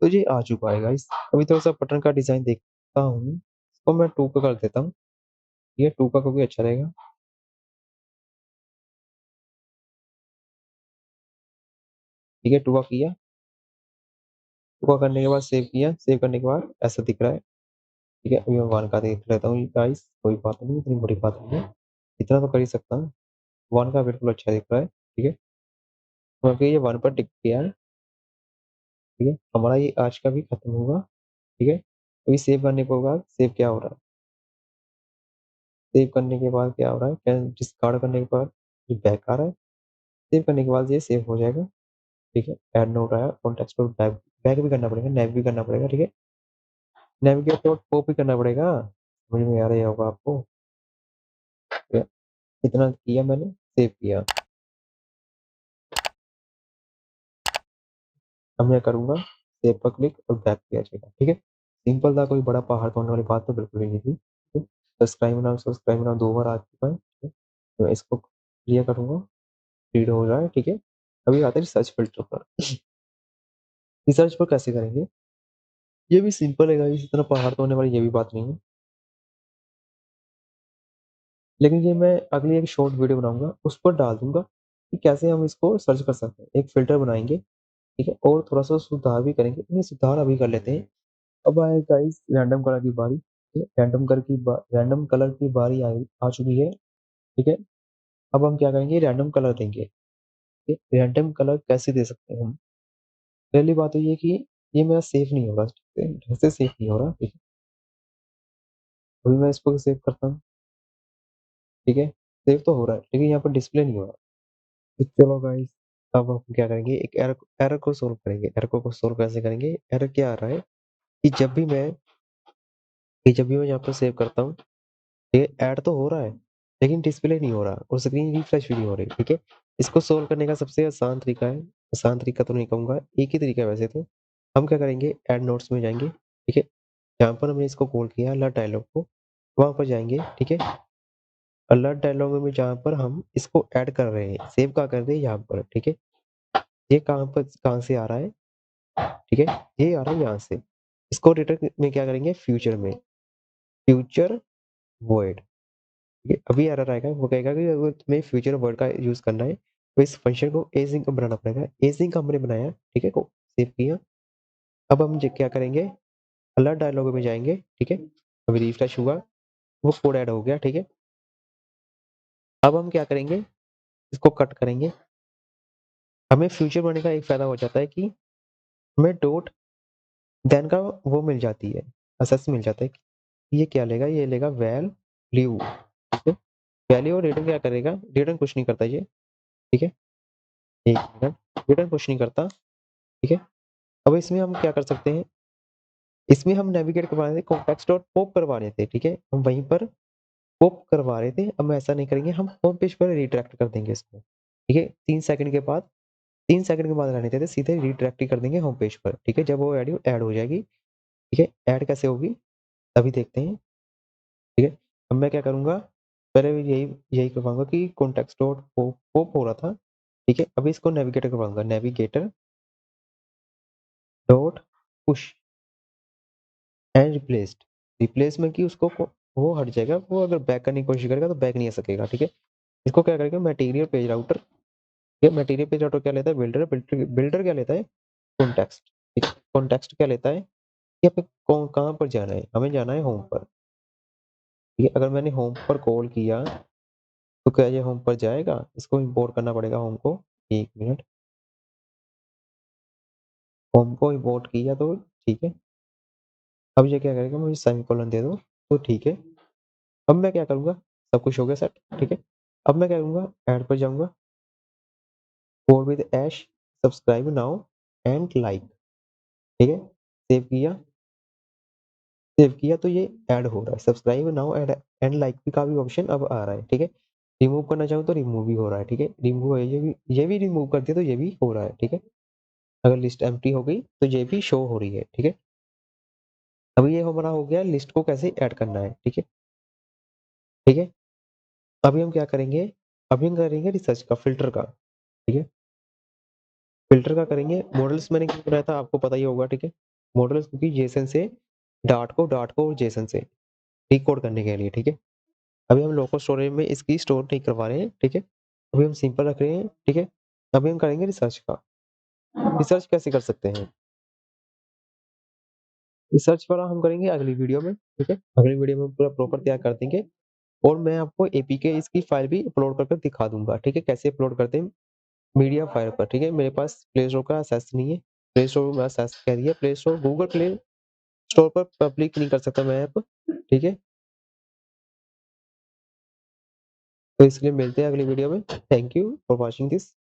तो ये आ चुका है गाइस। अभी थोड़ा सा बटन का डिजाइन देखता हूँ, इसको मैं 2 का कर देता हूँ, ये 2 का क्योंकि अच्छा रहेगा। ठीक है, 2 का किया, 2 का करने के बाद सेव किया, सेव करने के बाद ऐसा दिख रहा है, ठीक है। अभी मैं 1 का देख लेता हूँ गाइस, कोई बात नहीं, इतनी बड़ी बात नहीं है, इतना तो कर ही सकता हूँ। 1 का बिल्कुल अच्छा दिख रहा है, ठीक है। क्योंकि ये 1 पर टिक किया है, ठीक है। हमारा ये आज का भी खत्म होगा, ठीक है। अभी सेव करने के बाद सेव क्या हो रहा है, सेव करने के बाद क्या हो रहा है, डिस्कार्ड करने के बाद ये बैक आ रहा है, सेव करने के बाद ये सेव हो जाएगा, ठीक है। ऐड नोट आया, कॉन्टेक्स्ट पर बैक बैक भी करना पड़ेगा, नेव भी करना पड़ेगा, ठीक है। नेविगेट डॉट पॉप भी करना पड़ेगा, समझ में आ रहा होगा आपको, ठीक है। इतना किया मैंने, सेव किया। अब मैं करूंगा सेव पर क्लिक और बैक किया जाएगा, ठीक है। सिंपल था, कोई बड़ा पहाड़ तोड़ने वाली बात तो बिल्कुल ही नहीं थी, ठीक है। सब्सक्राइब नाउ 2 बार आ चुका है, ठीक है। तो इसको क्लियर करूंगा, रीड हो रहा है, ठीक है। अभी आते हैं सर्च फिल्टर पर। रिसर्च पर कैसे करेंगे, ये भी सिंपल है गाइस, इतना पहाड़ तो होने वाली ये भी बात नहीं है। लेकिन ये मैं अगली एक शॉर्ट वीडियो बनाऊंगा, उस पर डाल दूंगा कि कैसे हम इसको सर्च कर सकते हैं, एक फिल्टर बनाएंगे, ठीक है। और थोड़ा सा सुधार भी करेंगे, ये सुधार अभी कर लेते हैं। अब आए गाइस रैंडम कलर की बारी, ठीक है। रैंडम कलर की बारी आ चुकी है, ठीक है। अब हम क्या करेंगे, रैंडम कलर देंगे, ठीक है। रैंडम कलर कैसे दे सकते हैं हम, पहली बात तो ये कि ये मेरा सेफ नहीं हो रहा, ठीक है, ढंग से सेफ नहीं हो रहा, ठीक है। अभी मैं इसको सेव करता हूँ, ठीक है। सेव तो हो रहा है, लेकिन यहाँ पर डिस्प्ले नहीं हो रहा। तो चलो गाइस, अब हम क्या करेंगे, एक एरर एरर को सोल्व करेंगे। एरर को सोल्व कैसे करेंगे, एरर क्या आ रहा है कि जब भी मैं यहाँ पर सेव करता हूँ, ये ऐड तो हो रहा है, लेकिन डिस्प्ले नहीं हो रहा और स्क्रीन रिफ्रेश भी नहीं हो रही, ठीक है। इसको सोल्व करने का सबसे आसान तरीका है, आसान तरीका तो नहीं कहूंगा, एक ही तरीका है वैसे तो। हम क्या करेंगे, ऐड नोट्स में जाएंगे, ठीक है। जहाँ पर हमने इसको कॉल किया अलर्ट डायलॉग को, वहां पर जाएंगे, ठीक है। अलर्ट डायलॉग में जहाँ पर हम इसको ऐड कर रहे हैं, सेव का कर रहे हैं यहाँ पर, ठीक है। ये कहाँ से आ रहा है, ठीक है। ये आ रहा है यहाँ से। इसको रिटर्न में क्या करेंगे, फ्यूचर में, फ्यूचर वॉइड, ठीक है। अभी एरर आएगा, वो कहेगा कि अगर तुम्हें फ्यूचर वर्ड का यूज करना है तो इस फंक्शन को एसिंक का बनाना पड़ेगा। एसिंक का हमने बनाया, ठीक है, को सेव किया। अब हम क्या करेंगे, अलर्ट डायलॉग में जाएंगे, ठीक है। अभी रिफ्रेश हुआ, वो कोड ऐड हो गया, ठीक है। अब हम क्या करेंगे, इसको कट करेंगे। हमें फ्यूचर बनने का एक फायदा हो जाता है कि हमें डॉट देन का वो मिल जाती है, असेस मिल जाता है कि ये क्या लेगा, ये लेगा वैल्यू, ठीक है। वैल्यू और रिटर्न क्या करेगा, रिटर्न कुछ नहीं करता ये, ठीक है। एक मिनट, रिटर्न कुछ नहीं करता, ठीक है। अब इसमें हम क्या कर सकते हैं, इसमें हम नेविगेट करवा रहे थे, कॉन्टेक्स्ट डॉट पॉप करवा रहे थे, ठीक है। हम वहीं पर पॉप करवा रहे थे, अब हम ऐसा नहीं करेंगे, हम होम पेज पर रिडायरेक्ट कर देंगे इसको, ठीक है। 3 सेकंड के बाद, 3 सेकंड के बाद रहने देते, सीधे रिडायरेक्ट ही कर देंगे होम पेज पर, ठीक है। जब वो ऐड हो जाएगी, ठीक है। ऐड कैसे होगी अभी देखते हैं, ठीक है। अब मैं क्या करूंगा, पहले भी यही यही करवाऊंगा कि कॉन्टेक्स्ट डॉट पॉप पॉप हो रहा था, ठीक है। अभी इसको नेविगेटर करवाऊंगा, navigator dot push and replaced, replace में कि उसको वो हट जाएगा, वो अगर बैक करने की कोशिश करेगा तो बैक नहीं आ सकेगा, ठीक है। इसको क्या करेगा, मटेरियल पेज राउटर, ये मटेरियल पेज राउटर क्या लेता है, बिल्डर बिल्डर क्या लेता है, कॉन्टेक्स्ट, ठीक है। कॉन्टेक्स्ट क्या लेता है कि हमें कहाँ पर जाना है, हमें जाना है होम पर, ठीक है। अगर मैंने होम पर कॉल किया तो क्या ये होम पर जाएगा, इसको इंपोर्ट करना पड़ेगा होम को, एक मिनट। होम को इंपोर्ट किया तो ठीक है। अब ये क्या करेगा, मुझे सेमीकोलन दे दो तो ठीक है। अब मैं क्या करूंगा, सब कुछ हो गया सेट, ठीक है। अब मैं क्या करूंगा, ऐड पर जाऊंगा, code with Ash, subscribe now and like, ठीक है। सेव किया तो ये ऐड हो रहा है, सब्सक्राइब नाउ एंड लाइक का भी ऑप्शन अब आ रहा है, ठीक है। रिमूव करना चाहूँ तो रिमूव भी हो रहा है, ठीक है। रिमूव है, ये भी रिमूव कर दिया तो ये भी हो रहा है, ठीक है। अगर लिस्ट एम्प्टी हो गई तो ये भी शो हो रही है, ठीक है। अभी ये हमारा हो गया लिस्ट को कैसे ऐड करना है, ठीक है, ठीक है। अभी हम क्या करेंगे, अभी हम करेंगे रिसर्च का, फिल्टर का, ठीक है। फिल्टर का करेंगे, मॉडल्स मैंने क्यों बनाया था आपको पता ही होगा, ठीक है। मॉडल्स क्योंकि जेसन से डाट को और जेसन से डिकोड करने के लिए, ठीक है। अभी हम लोकल स्टोरेज में इसकी स्टोर नहीं करवा रहे हैं, ठीक है। अभी हम सिंपल रख रहे हैं, ठीक है। अभी हम करेंगे रिसर्च का, रिसर्च कैसे कर सकते हैं? रिसर्च वाला हम करेंगे अगली वीडियो में, ठीक है? अगली वीडियो में पूरा प्रॉपर तैयार कर देंगे और मैं आपको एपीके इसकी फाइल भी अपलोड कर दिखा दूँगा, ठीक है? कैसे अपलोड करते हैं मीडिया फायर पर, ठीक है? मेरे पास प्ले स्टोर का एक्सेस नहीं है। प्ले स्टोर में एक्सेस कह दिया, play store Google play store पर पब्लिक नहीं कर सकता मैं ऐप, ठीक है? तो इसलिए मिलते हैं अगली वीडियो में। Thank you for watching this.